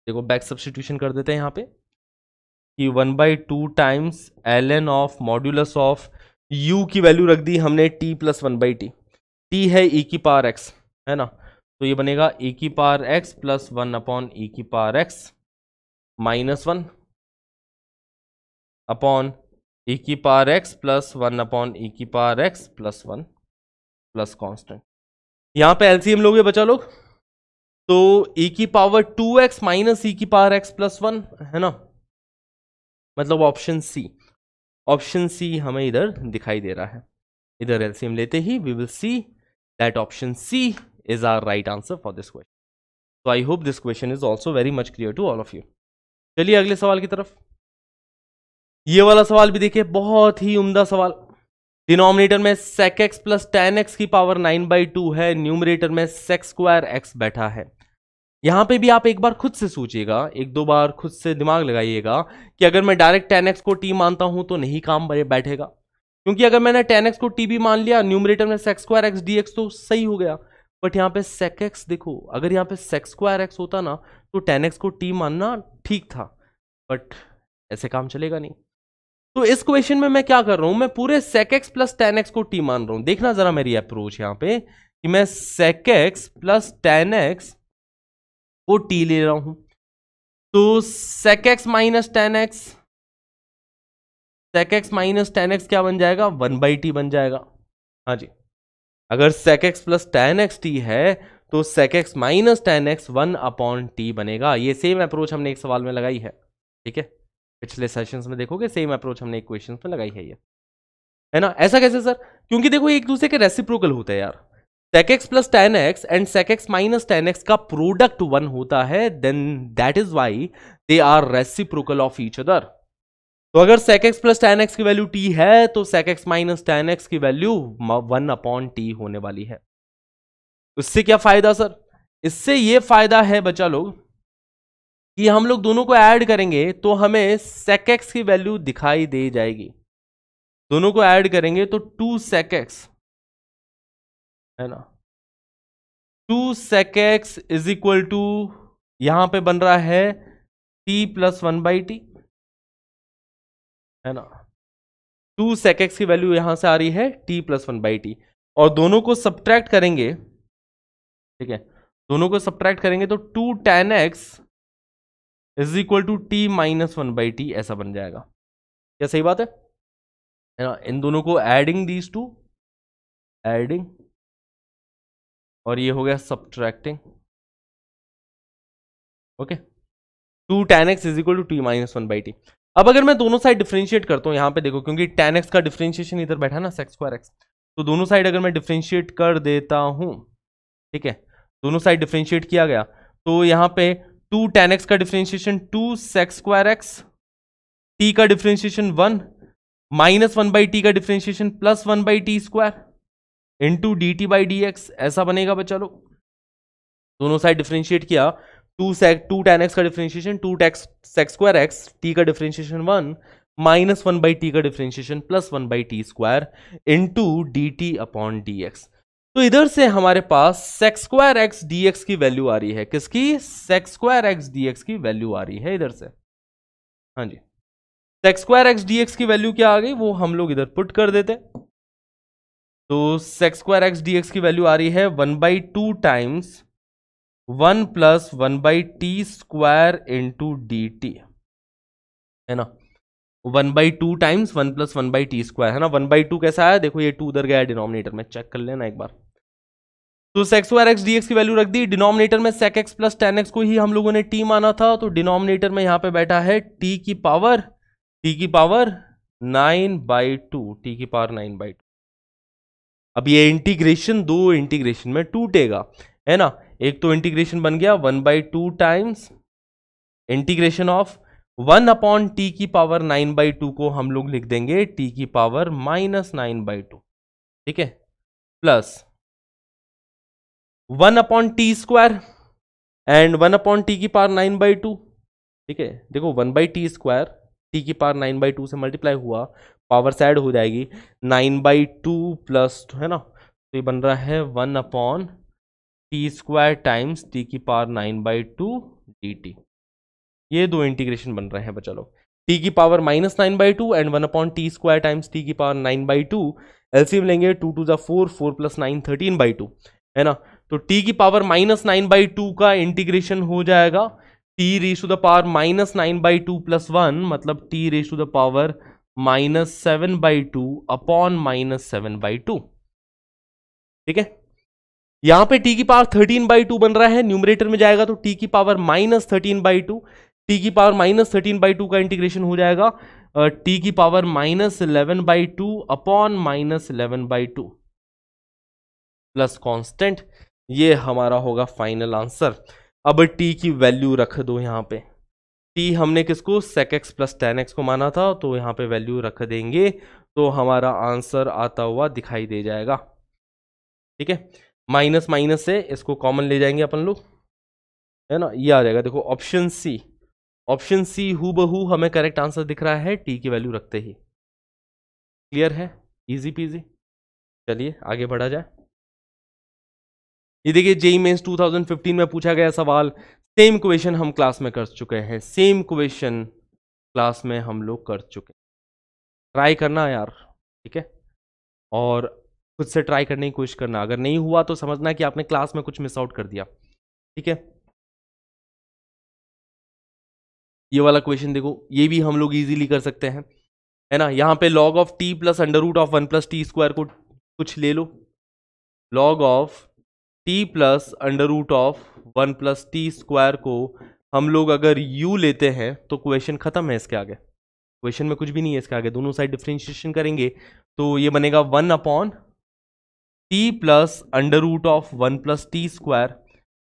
देखो बैक सब्स्टिट्यूशन कर देते हैं यहाँ पे कि 1/2 times ln of modulus of u की वैल्यू रख दी हमने t प्लस 1/t। t है e की पावर x, है ना, तो ये बनेगा e की power x plus 1 upon e की power x minus 1 upon e की power x plus 1 upon e की power x plus 1 plus constant. यहां पे एलसीएम लोगे बचा लोग, तो e की पावर 2x माइनस e की पावर x प्लस 1, है ना, मतलब ऑप्शन सी। ऑप्शन सी हमें इधर दिखाई दे रहा है। इधर एलसीएम लेते ही we will see that option C is our right answer for this question. तो I hope this question is also very much clear to all of you. चलिए अगले सवाल की तरफ। ये वाला सवाल भी देखिए, बहुत ही उम्दा सवाल। डिनोमिनेटर में sec x plus tan x की पावर 9/2 है, न्यूमरेटर में sec स्क्वायर x बैठा है। यहां पे भी आप एक बार खुद से सोचिएगा, एक दो बार खुद से दिमाग लगाइएगा कि अगर मैं डायरेक्ट 10x को t मानता हूं तो नहीं काम बैठेगा, क्योंकि अगर मैंने 10x को t भी मान लिया, न्यूमरेटर में sec स्क्वायर x dx तो सही हो गया। बट यहाँ पे sec x देखो, अगर यहाँ पे sec स्क्वायर x होता ना तो 10x को t मानना ठीक था, बट ऐसे काम चलेगा नहीं। तो इस क्वेश्चन में मैं क्या कर रहा हूं, मैं पूरे sec x plus tan x को t मान रहा हूं। देखना जरा मेरी अप्रोच यहां पे कि मैं sec x plus tan x को t ले रहा हूं। तो sec x minus tan x, sec x minus tan x क्या बन जाएगा, 1/t बन जाएगा। हाँ जी, अगर sec x plus tan x t है तो sec x minus tan x 1/t बनेगा। ये सेम अप्रोच हमने एक सवाल में लगाई है, ठीक है, पिछले सेशंस में देखोगे सेम अप्रोच हमने इक्वेशंस में लगाई है ये, है ना। ऐसा कैसे सर, क्योंकि देखो एक दूसरे के रेसिप्रोकल होते हैं यार। sec x plus tan x and sec x minus tan x का प्रोडक्ट 1 होता है, then that is why they are reciprocal of each other. तो अगर sec x plus tan x की वैल्यू t है तो sec x minus tan x की value 1/t होने वाली है। उससे क्या फायदा सर, इससे ये फायदा है बच्चा लोग कि हम लोग दोनों को ऐड करेंगे तो हमें sec x की वैल्यू दिखाई दे जाएगी। दोनों को ऐड करेंगे तो 2 sec x, है ना, 2 sec x is equal to, यहां पे बन रहा है t प्लस 1/t, है ना। 2 sec x की वैल्यू यहां से आ रही है t प्लस 1/t, और दोनों को सब्ट्रैक्ट करेंगे, ठीक है, दोनों को सब्ट्रैक्ट करेंगे तो 2 tan x is equal to t minus 1/t ऐसा बन जाएगा। क्या सही बात है ना। इन दोनों को एडिंग, दीज टू एडिंग, और ये हो गया subtracting. Okay, 2 tan x is equal to t minus 1/t। अब अगर मैं दोनों साइड डिफरेंशिएट करता हूं, यहां पे देखो, क्योंकि tan x का डिफरेंशिएशन इधर बैठा ना sec स्क्वायर x, तो दोनों साइड अगर मैं डिफरेंशिएट कर देता हूं, ठीक है, दोनों साइड डिफरेंशिएट किया गया तो यहां पे 2 tan x का differentiation 2 sec square x, t का डिफरेंशिएशन 1 माइनस 1/t का differentiation plus 1/t square into dt by d x, ऐसा बनेगा बच्चा लोग। दोनों साइड डिफरेंशिएट किया, 2 tan x का differentiation 2 sec square x, t का डिफरेंशिएशन 1 माइनस 1/t का differentiation plus 1/t square into dt upon D x. तो इधर से हमारे पास sec स्क्वायर x dx की वैल्यू आ रही है, किसकी, sec स्क्वायर x dx की वैल्यू आ रही है इधर से। हाँ जी, sec स्क्वायर x dx की वैल्यू क्या आ गई, वो हम लोग इधर पुट कर देते। तो sec स्क्वायर x dx की वैल्यू आ रही है 1/2 times 1 plus 1/t square into d T, है ना, 1/2 टाइम्स 1 प्लस 1/t स्क्वायर, है ना। 1/2 कैसा आया, देखो ये 2 उधर गया डिनोमिनेटर में, चेक कर लेना एक बार। तो sec स्क्वायर x dx की वैल्यू रख दी, डिनोमिनेटर में sec x plus tan x को ही हम लोगों ने t माना था, तो डिनोमिनेटर में यहां पे बैठा है t की पावर 9/2, t की पावर 9/2। अब ये इंटीग्रेशन दो इंटीग्रेशन में टूटेगा, है ना। एक तो इंटीग्रेशन बन गया 1/2 टाइम्स इंटीग्रेशन ऑफ 1/t की पावर 9/2 को हम लोग लिख देंगे t की पावर माइनस 9/2, ठीक है, plus 1/t square and 1/t की पावर 9/2, ठीक है। देखो 1/t स्क्वायर टी की पावर 9/2 से मल्टीप्लाई हुआ, पावर से ऐड हो जाएगी, 9/2 प्लस है ना, तो ये बन रहा है 1/t² टाइम्स टी की पावर 9/2 dt। ये दो इंटीग्रेशन बन रहे हैं बच्चा लोग, टी की power -9/2 and 1/t² times T की पावर 9/2। एलसीएम लेंगे, 2 2 4, 4 + 9 13/2 है ना। तो टी की पावर -9/2 का इंटीग्रेशन हो जाएगा t⁻⁻⁻⁻⁻⁻⁻⁻⁻⁻⁻⁻⁻⁻⁻⁻⁻⁻⁻⁻⁻⁻⁻⁻⁻⁻⁻⁻⁻⁻⁻⁻⁻⁻⁻⁻⁻⁻⁻⁻⁻⁻⁻⁻⁻⁻⁻⁻⁻⁻⁻⁻⁻⁻⁻⁻⁻⁻⁻⁻⁻⁻⁻⁻⁻⁻⁻⁻⁻⁻⁻⁻⁻⁻⁻⁻⁻⁻⁻⁻⁻⁻⁻⁻⁻⁻-7/2 ठीक है। यहां पे t की पावर 13/2 बन रहा है, न्यूमरेटर में जाएगा तो t की पावर -13/2, t की पावर -13/2 का इंटीग्रेशन हो जाएगा t की पावर -11/2 अपॉन -11/2 प्लस कांस्टेंट। ये हमारा होगा फाइनल आंसर। अब t की वैल्यू रख दो यहां पे, t हमने किसको sec x + tan x को माना था, तो यहां पे वैल्यू रख देंगे तो हमारा आंसर आता हुआ दिखाई दे जाएगा। ठीक है, माइनस माइनस से इसको कॉमन ले जाएंगे अपन लोग, है ना, ये आ जाएगा। देखो ऑप्शन सी, ऑप्शन सी हूबहू हमें करेक्ट आंसर दिख रहा है टी की वैल्यू रखते ही। क्लियर है, इजी पीजी। चलिए आगे बढ़ा जाए। ये देखिए जेईई मेंस 2015 में पूछा गया सवाल, सेम क्वेश्चन हम क्लास में कर चुके हैं, सेम क्वेश्चन क्लास में हम लोग कर चुके हैं। ट्राई करना यार, ठीक है, और खुद से ट्राई करने की कोशिश करना। अगर नहीं हुआ तो समझना कि आपने क्लास में कुछ मिस आउट कर दिया। ठीक है, ये वाला क्वेश्चन देखो, ये भी हम लोग इजीली कर सकते हैं, है ना। यहां पे log of t plus √(1 + t² को कुछ ले लो, log of t plus √(1 + t² को हम लोग अगर u लेते हैं तो क्वेश्चन खत्म है इसके आगे, क्वेश्चन में कुछ भी नहीं है इसके आगे। दोनों साइड डिफरेंशिएशन करेंगे तो ये बनेगा 1/t प्लस √(1 + t²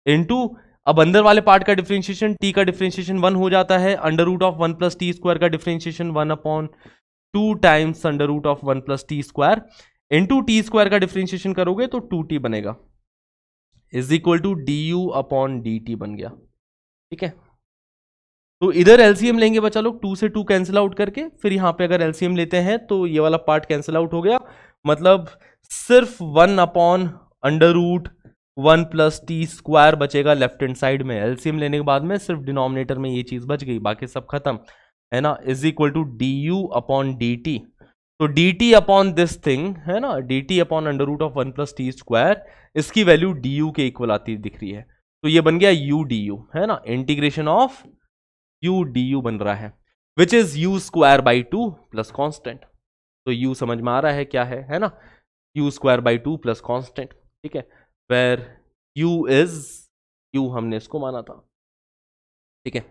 इंटू, अब अंदर वाले पार्ट का डिफरेंशिएशन, t का डिफरेंशिएशन 1 हो जाता है, √(1 + t² का differentiation 1/2 times √(1 + t² into t² का डिफरेंशिएशन करोगे तो 2t बनेगा, इज इक्वल टू du/dt बन गया। ठीक है, तो इधर एलसीएम लेंगे बच्चा लोग, 2 से 2 कैंसिल आउट करके, फिर यहां पे अगर एलसीएम लेते हैं तो ये वाला पार्ट कैंसिल आउट हो गया, मतलब सिर्फ 1/√(1 + t² बचेगा लेफ्ट हैंड साइड में। एलसीएम लेने के बाद में सिर्फ डिनोमिनेटर में ये चीज बच गई, बाकी सब खत्म, है ना, इज इक्वल टू du/dt। तो dt अपॉन दिस थिंग, है ना, dt अपॉन √(1 + t², इसकी वैल्यू du के इक्वल आती दिख रही है, तो ये बन गया u du, है ना, इंटीग्रेशन ऑफ u du बन रहा है, which is u²/2 plus constant. तो u समझ में आ रहा है क्या है ना, u²/2 प्लस कॉन्स्टेंट। ठीक है, वेर u इज, u हमने इसको माना था। ठीक है,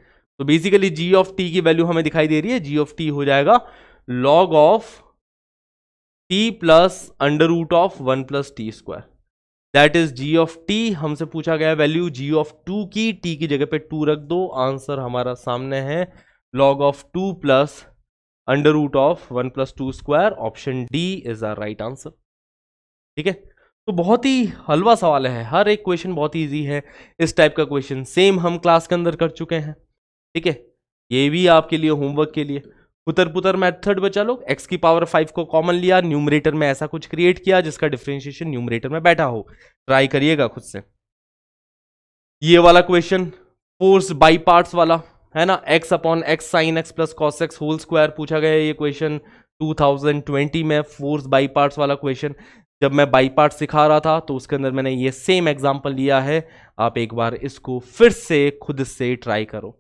तो बेसिकली g ऑफ t की वैल्यू हमें दिखाई दे रही है, g ऑफ t हो जाएगा log of t plus √(1 + t², that is g of t। हमसे पूछा गया वैल्यू g ऑफ 2 की, t की जगह पे 2 रख दो, आंसर हमारा सामने है log of 2 plus √(1 + t², option D is our right answer. ठीक है, तो बहुत ही हलवा सवाल है, हर एक क्वेश्चन बहुत ही इजी है। इस टाइप का क्वेश्चन सेम हम क्लास के अंदर कर चुके हैं। ठीक है, ये भी आपके लिए होमवर्क के लिए। पुतर पुतर मेथड बचा लोग, x की पावर 5 को कॉमन लिया, न्यूमरेटर में ऐसा कुछ क्रिएट किया जिसका डिफरेंशिएशन न्यूमरेटर में बैठा हो। ट्राई करिएगा खुद से। ये वाला क्वेश्चन फोर्स बाई पार्ट्स वाला, है ना, x/x sin x plus cos x whole square पूछा गया है। ये क्वेश्चन 2020 में फोर्स बाई पार्ट्स वाला क्वेश्चन, जब मैं बाई पार्ट सिखा रहा था तो उसके अंदर मैंने ये सेम एग्जांपल लिया है। आप एक बार इसको फिर से खुद से ट्राई करो।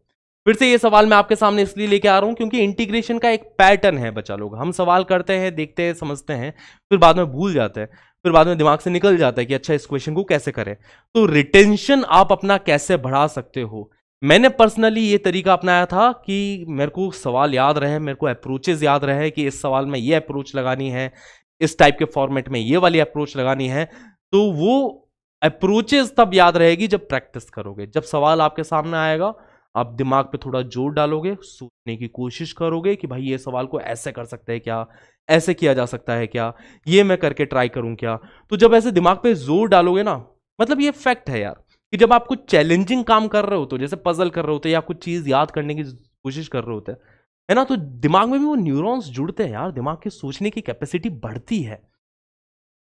फिर से ये सवाल मैं आपके सामने इसलिए लेके आ रहा हूं क्योंकि इंटीग्रेशन का एक पैटर्न है बच्चा लोग, हम सवाल करते हैं, देखते हैं, समझते हैं, फिर बाद में भूल जाते हैं, फिर बाद में दिमाग से निकल जाता है कि अच्छा इस क्वेश्चन को कैसे करें। तो रिटेंशन आप अपना कैसे बढ़ा सकते हो, मैंने पर्सनली ये तरीका अपनाया था कि मेरे को सवाल याद रहे, मेरे को अप्रोचेज याद रहे कि इस सवाल में ये अप्रोच लगानी है, इस टाइप के फॉर्मेट में ये वाली अप्रोच लगानी है। तो वो अप्रोचेज तब याद रहेगी जब प्रैक्टिस करोगे, जब सवाल आपके सामने आएगा आप दिमाग पे थोड़ा जोर डालोगे, सोचने की कोशिश करोगे कि भाई ये सवाल को ऐसे कर सकते हैं क्या, ऐसे किया जा सकता है क्या, ये मैं करके ट्राई करूं क्या। तो जब ऐसे दिमाग पे जोर डालोगे ना, मतलब ये फैक्ट है यार कि जब आप कुछ चैलेंजिंग काम कर रहे हो तो, जैसे पजल कर रहे होते या कुछ चीज याद करने की कोशिश कर रहे होते हैं, है ना। तो दिमाग में भी वो न्यूरॉन्स जुड़ते हैं यार, दिमाग की सोचने की कैपेसिटी बढ़ती है।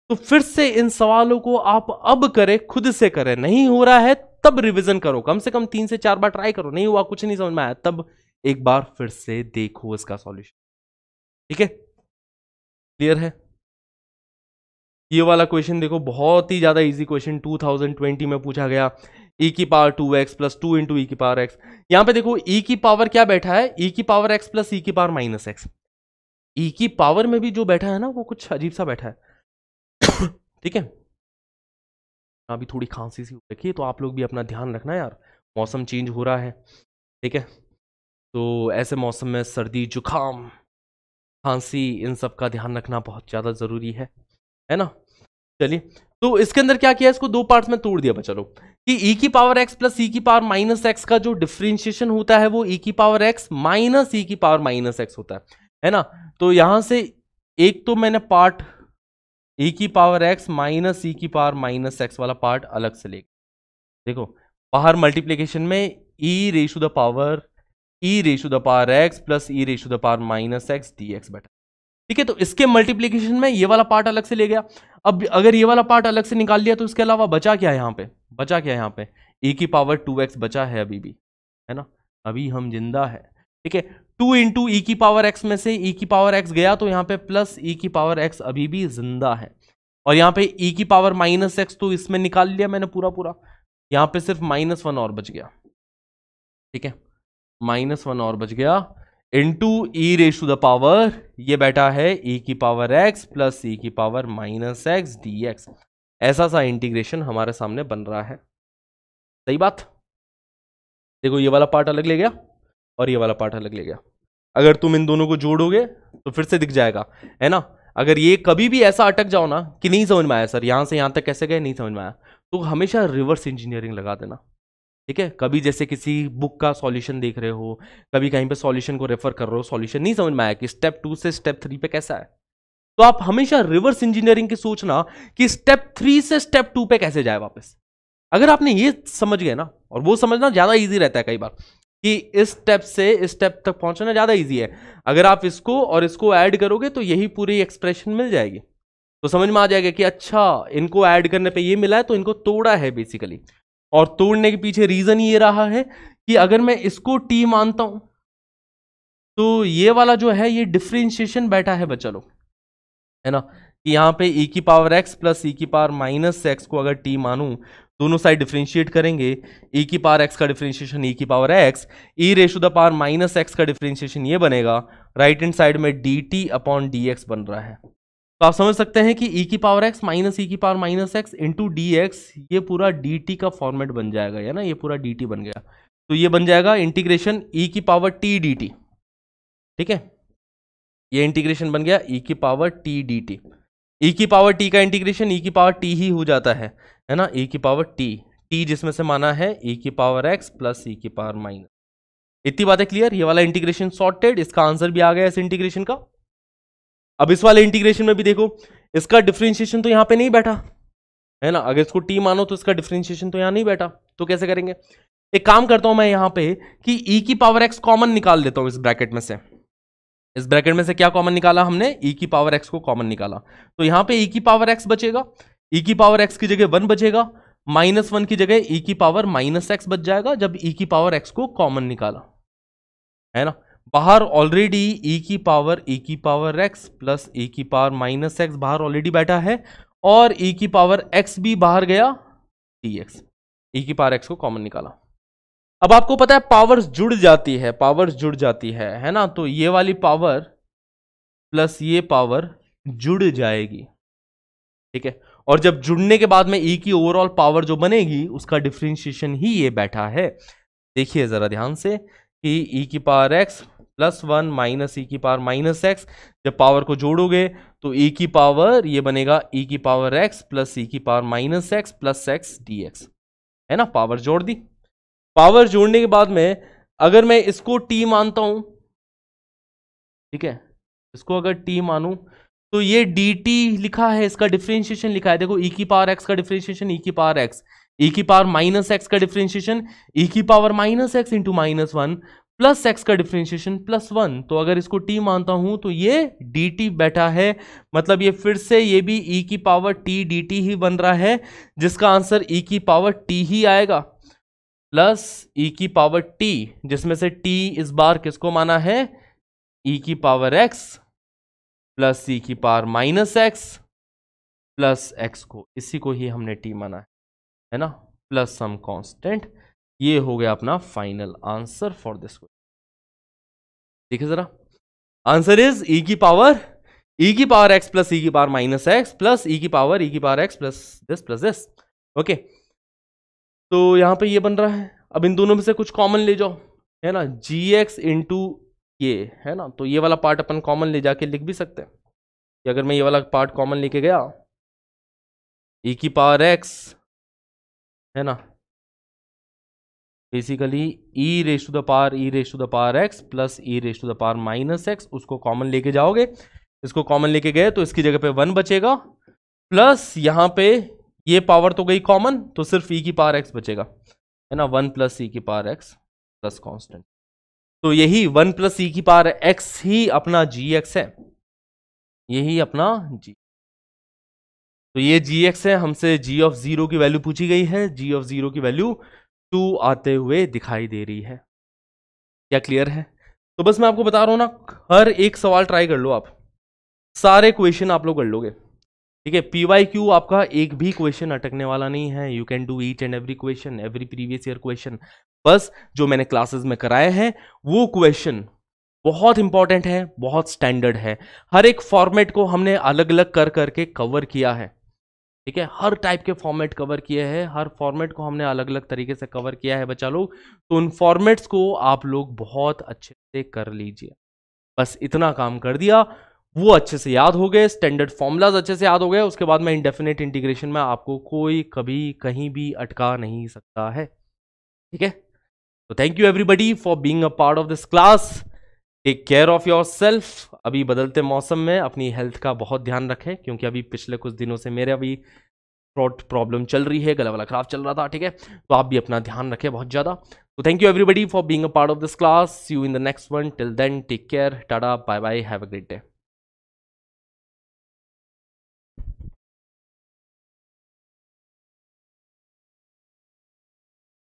तो फिर से इन सवालों को आप अब करें, खुद से करें। नहीं हो रहा है तब रिवीजन करो, कम से कम 3 से 4 बार ट्राई करो। नहीं हुआ, कुछ नहीं समझ में आया, तब एक बार फिर से देखो इसका सॉल्यूशन। ठीक है, क्लियर है। ये वाला क्वेश्चन देखो, बहुत ही ज्यादा इजी क्वेश्चन 2020 में पूछा गया। e की पावर 2x प्लस 2 इंटू ई की पावर x। यहां पे देखो e की पावर क्या बैठा है, e की पावर x प्लस e की पावर माइनस x। e की पावर में भी जो बैठा है ना वो कुछ अजीब सा बैठा है। ठीक है, अभी थोड़ी खांसी सी हो रखी है, तो आप लोग भी अपना ध्यान रखना यार, मौसम चेंज हो रहा है। ठीक है, तो ऐसे मौसम में सर्दी जुकाम खांसी इन सब का ध्यान रखना बहुत ज्यादा जरूरी है ना। चलिए, तो इसके अंदर क्या किया, इसको दो पार्ट्स में तोड़ दिया बच्चा लोग, कि e की पावर x प्लस e की पावर माइनस x का जो डिफरेंशिएशन होता है वो e की पावर x माइनस e की पावर माइनस x होता है ना। तो यहां से एक तो मैंने पार्ट e की पावर x माइनस e की पावर माइनस x वाला पार्ट अलग से ले, देखो बाहर मल्टीप्लीकेशन में e raise to the power x plus e raise to the power minus x dx बैठा। ठीक है, तो इसके मल्टीप्लीकेशन में ये वाला पार्ट अलग से ले गया। अब अगर ये वाला पार्ट अलग से निकाल लिया तो इसके अलावा बचा क्या है यहाँ पे, बचा क्या है यहाँ पे, e की पावर 2x बचा है अभी भी, है ना, अभी हम जिंदा है। ठीक है, 2 इंटू ई की पावर x में से e की पावर x गया, तो यहाँ पे प्लस e की पावर x अभी भी जिंदा है। और यहाँ पे e की पावर माइनस x तो इसमें निकाल लिया मैंने पूरा पूरा, यहाँ पे सिर्फ -1 और बच गया। ठीक है, -1 और बच गया, into e raise to the power, ये बैठा है e की पावर x प्लस e की पावर माइनस x dx। ऐसा सा इंटीग्रेशन हमारे सामने बन रहा है। सही बात, देखो ये वाला पार्ट अलग ले गया और ये वाला पार्ट अलग ले गया। अगर तुम इन दोनों को जोड़ोगे तो फिर से दिख जाएगा, है ना। अगर ये कभी भी ऐसा अटक जाओ ना कि नहीं समझ में आया सर, यहां से यहां तक कैसे गए, नहीं समझ में आया, तो हमेशा रिवर्स इंजीनियरिंग लगा देना। ठीक है, कभी जैसे किसी बुक का सॉल्यूशन देख रहे हो, कभी कहीं पे सॉल्यूशन को रेफर कर रहे हो, सॉल्यूशन नहीं समझ में आया कि स्टेप 2 से स्टेप 3 पे कैसा है, तो आप हमेशा रिवर्स इंजीनियरिंग की सोचना कि स्टेप 3 से स्टेप 2 पे कैसे जाए वापस। अगर आपने ये समझ गए ना, और वो समझना ज्यादा इजी रहता है कई बार, कि इस स्टेप से इस स्टेप तक पहुंचना ज्यादा इजी है, अगर आप इसको और इसको ऐड करोगे तो यही पूरी एक्सप्रेशन मिल जाएगी। तो समझ में आ जाएगा कि अच्छा इनको ऐड करने पे ये मिला है, तो इनको तोड़ा है बेसिकली। और तोड़ने के पीछे रीजन ये रहा है कि अगर मैं इसको टी मानता हूं तो ये वाला जो है ये डिफरेंशिएशन बैठा है बच्चा लोग, है ना, कि यहां पे e की पावर x प्लस e की पावर माइनस x को अगर t मानूं, दोनों साइड डिफरेंशिएट करेंगे, e की पावर x का डिफरेंशिएशन e की power x, e raise to the power minus x का डिफरेंशिएशन ये बनेगा, राइट हैंड साइड में dt अपॉन dx बन रहा है। तो आप समझ सकते हैं कि e की पावर x माइनस e की power minus x into d x, ये पूरा dt का फॉर्मेट बन जाएगा, है ना, ये पूरा dt बन गया। तो ये बन जाएगा इंटीग्रेशन e की पावर t dt। ठीक है, ये इंटीग्रेशन बन गया e की पावर t dt। e की पावर t का इंटीग्रेशन e की पावर t ही हो जाता है ना, e की पावर t जिसमें से माना है e की पावर x प्लस e की पावर माइनस। इतनी बातें क्लियर, ये वाला इंटीग्रेशन सॉर्टेड, इसका आंसर भी आ गया इस इंटीग्रेशन का। अब इस वाले इंटीग्रेशन में भी देखो, इसका डिफरेंशिएशन तो यहां पे नहीं बैठा, है ना, अगर इसको t मानो तो इसका डिफरेंशिएशन तो यहां नहीं बैठा, तो कैसे करेंगे। एक काम करता हूं मैं यहां पे कि e की पावर x कॉमन निकाल लेता हूं इस ब्रैकेट में से। इस ब्रैकेट में से क्या कॉमन निकाला हमने, e की पावर x को कॉमन निकाला, तो यहां पे e की पावर x बचेगा, e की पावर x की जगह 1 बचेगा, -1 की जगह e की पावर माइनस x बच जाएगा जब e की पावर x को कॉमन निकाला, है ना। बाहर ऑलरेडी e की पावर x प्लस e की पावर माइनस x बाहर ऑलरेडी बैठा है, और e की पावर x भी बाहर गया dx, e की पावर x को कॉमन निकाला। अब आपको पता है पावर्स जुड़ जाती है ना, तो ये वाली पावर प्लस ये पावर जुड़ जाएगी। ठीक है, और जब जुड़ने के बाद में e की ओवरऑल पावर जो बनेगी उसका डिफरेंशिएशन ही ये बैठा है। देखिए जरा ध्यान से कि e की power x plus 1 minus e की पावर माइनस x, जब पावर को जोड़ोगे तो e की पावर ये बनेगा e की पावर x प्लस e की power minus x plus x dx, है ना। पावर जोड़ दी, पावर जोड़ने के बाद में अगर मैं इसको t मानता हूं, ठीक है, इसको अगर t मानूं तो ये dt लिखा है, इसका डिफरेंशिएशन लिखा है, देखो e की पावर x का डिफरेंशिएशन e की पावर x, e की पावर माइनस x का डिफरेंशिएशन e की power minus x into -1 plus x का डिफरेंशिएशन +1, तो अगर इसको t मानता हूं तो ये dt बेटा है, मतलब ये फिर से ये भी e की पावर t dt ही बन रहा है, जिसका आंसर e की पावर t ही आएगा, प्लस e की पावर t, जिसमें से t इस बार किसको माना है, e की पावर x प्लस e की पावर -x प्लस x को, इसी को ही हमने t माना है ना, प्लस सम कांस्टेंट। ये हो गया अपना final answer for this question. देखिए जरा, आंसर इज e की पावर x प्लस e की पावर -x प्लस e की power x plus this. Okay, तो यहां पे ये बन रहा है, अब इन दोनों में से कुछ कॉमन ले जाओ, है ना, gx इंटू ये, है ना, तो ये वाला पार्ट अपन कॉमन ले जाके लिख भी सकते हैं कि अगर मैं ये वाला पार्ट कॉमन लेके गया, e की पावर x, है ना, basically e raise to the power x plus e raise to the power -x, उसको कॉमन लेके जाओगे, इसको कॉमन लेके गए तो इसकी जगह पे 1 बचेगा, प्लस यहां पे ये पावर तो गई कॉमन, तो सिर्फ e की पावर x बचेगा, है ना, 1 प्लस e की पावर x प्लस कांस्टेंट, तो यही 1 प्लस e की पावर x ही अपना gx है, यही अपना g, तो ये gx है, हमसे g ऑफ 0 की वैल्यू पूछी गई है, g ऑफ 0 की वैल्यू 2 आते हुए दिखाई दे रही है। क्या क्लियर है? तो बस मैं आपको बता रहा हूं ना, हर एक सवाल ट्राई कर लो, आप सारे क्वेश्चन आप लोग कर लोगे, ठीक है। PYQ आपका एक भी क्वेश्चन अटकने वाला नहीं है, you can do each and every question, every previous year question, बस जो मैंने क्लासेस में कराए हैं वो क्वेश्चन बहुत इंपॉर्टेंट है, बहुत स्टैंडर्ड है, हर एक फॉर्मेट को हमने अलग अलग कर करके कवर किया है, ठीक है, हर टाइप के फॉर्मेट कवर किए हैं, हर फॉर्मेट को हमने अलग अलग तरीके से कवर किया है बच्चा लोग, तो उन फॉर्मेट्स को आप लोग बहुत अच्छे से कर लीजिए, बस इतना काम कर दिया, वो अच्छे से याद हो गए, स्टैंडर्ड फॉर्मूलाज अच्छे से याद हो गए, उसके बाद में इंडेफिनिट इंटीग्रेशन में आपको कोई कभी कहीं भी अटका नहीं सकता है, ठीक है। तो thank you everybody for being a part of this class, take care of yourself, अभी बदलते मौसम में अपनी हेल्थ का बहुत ध्यान रखें, क्योंकि अभी पिछले कुछ दिनों से मेरे अभी थ्रोट प्रॉब्लम चल रही है, गला वाला खराब चल रहा था, ठीक है, तो आप भी अपना ध्यान रखें बहुत ज़्यादा। तो thank you everybody for being a part of this class, see you in the next one, till then take care, tata, bye bye, have a great day.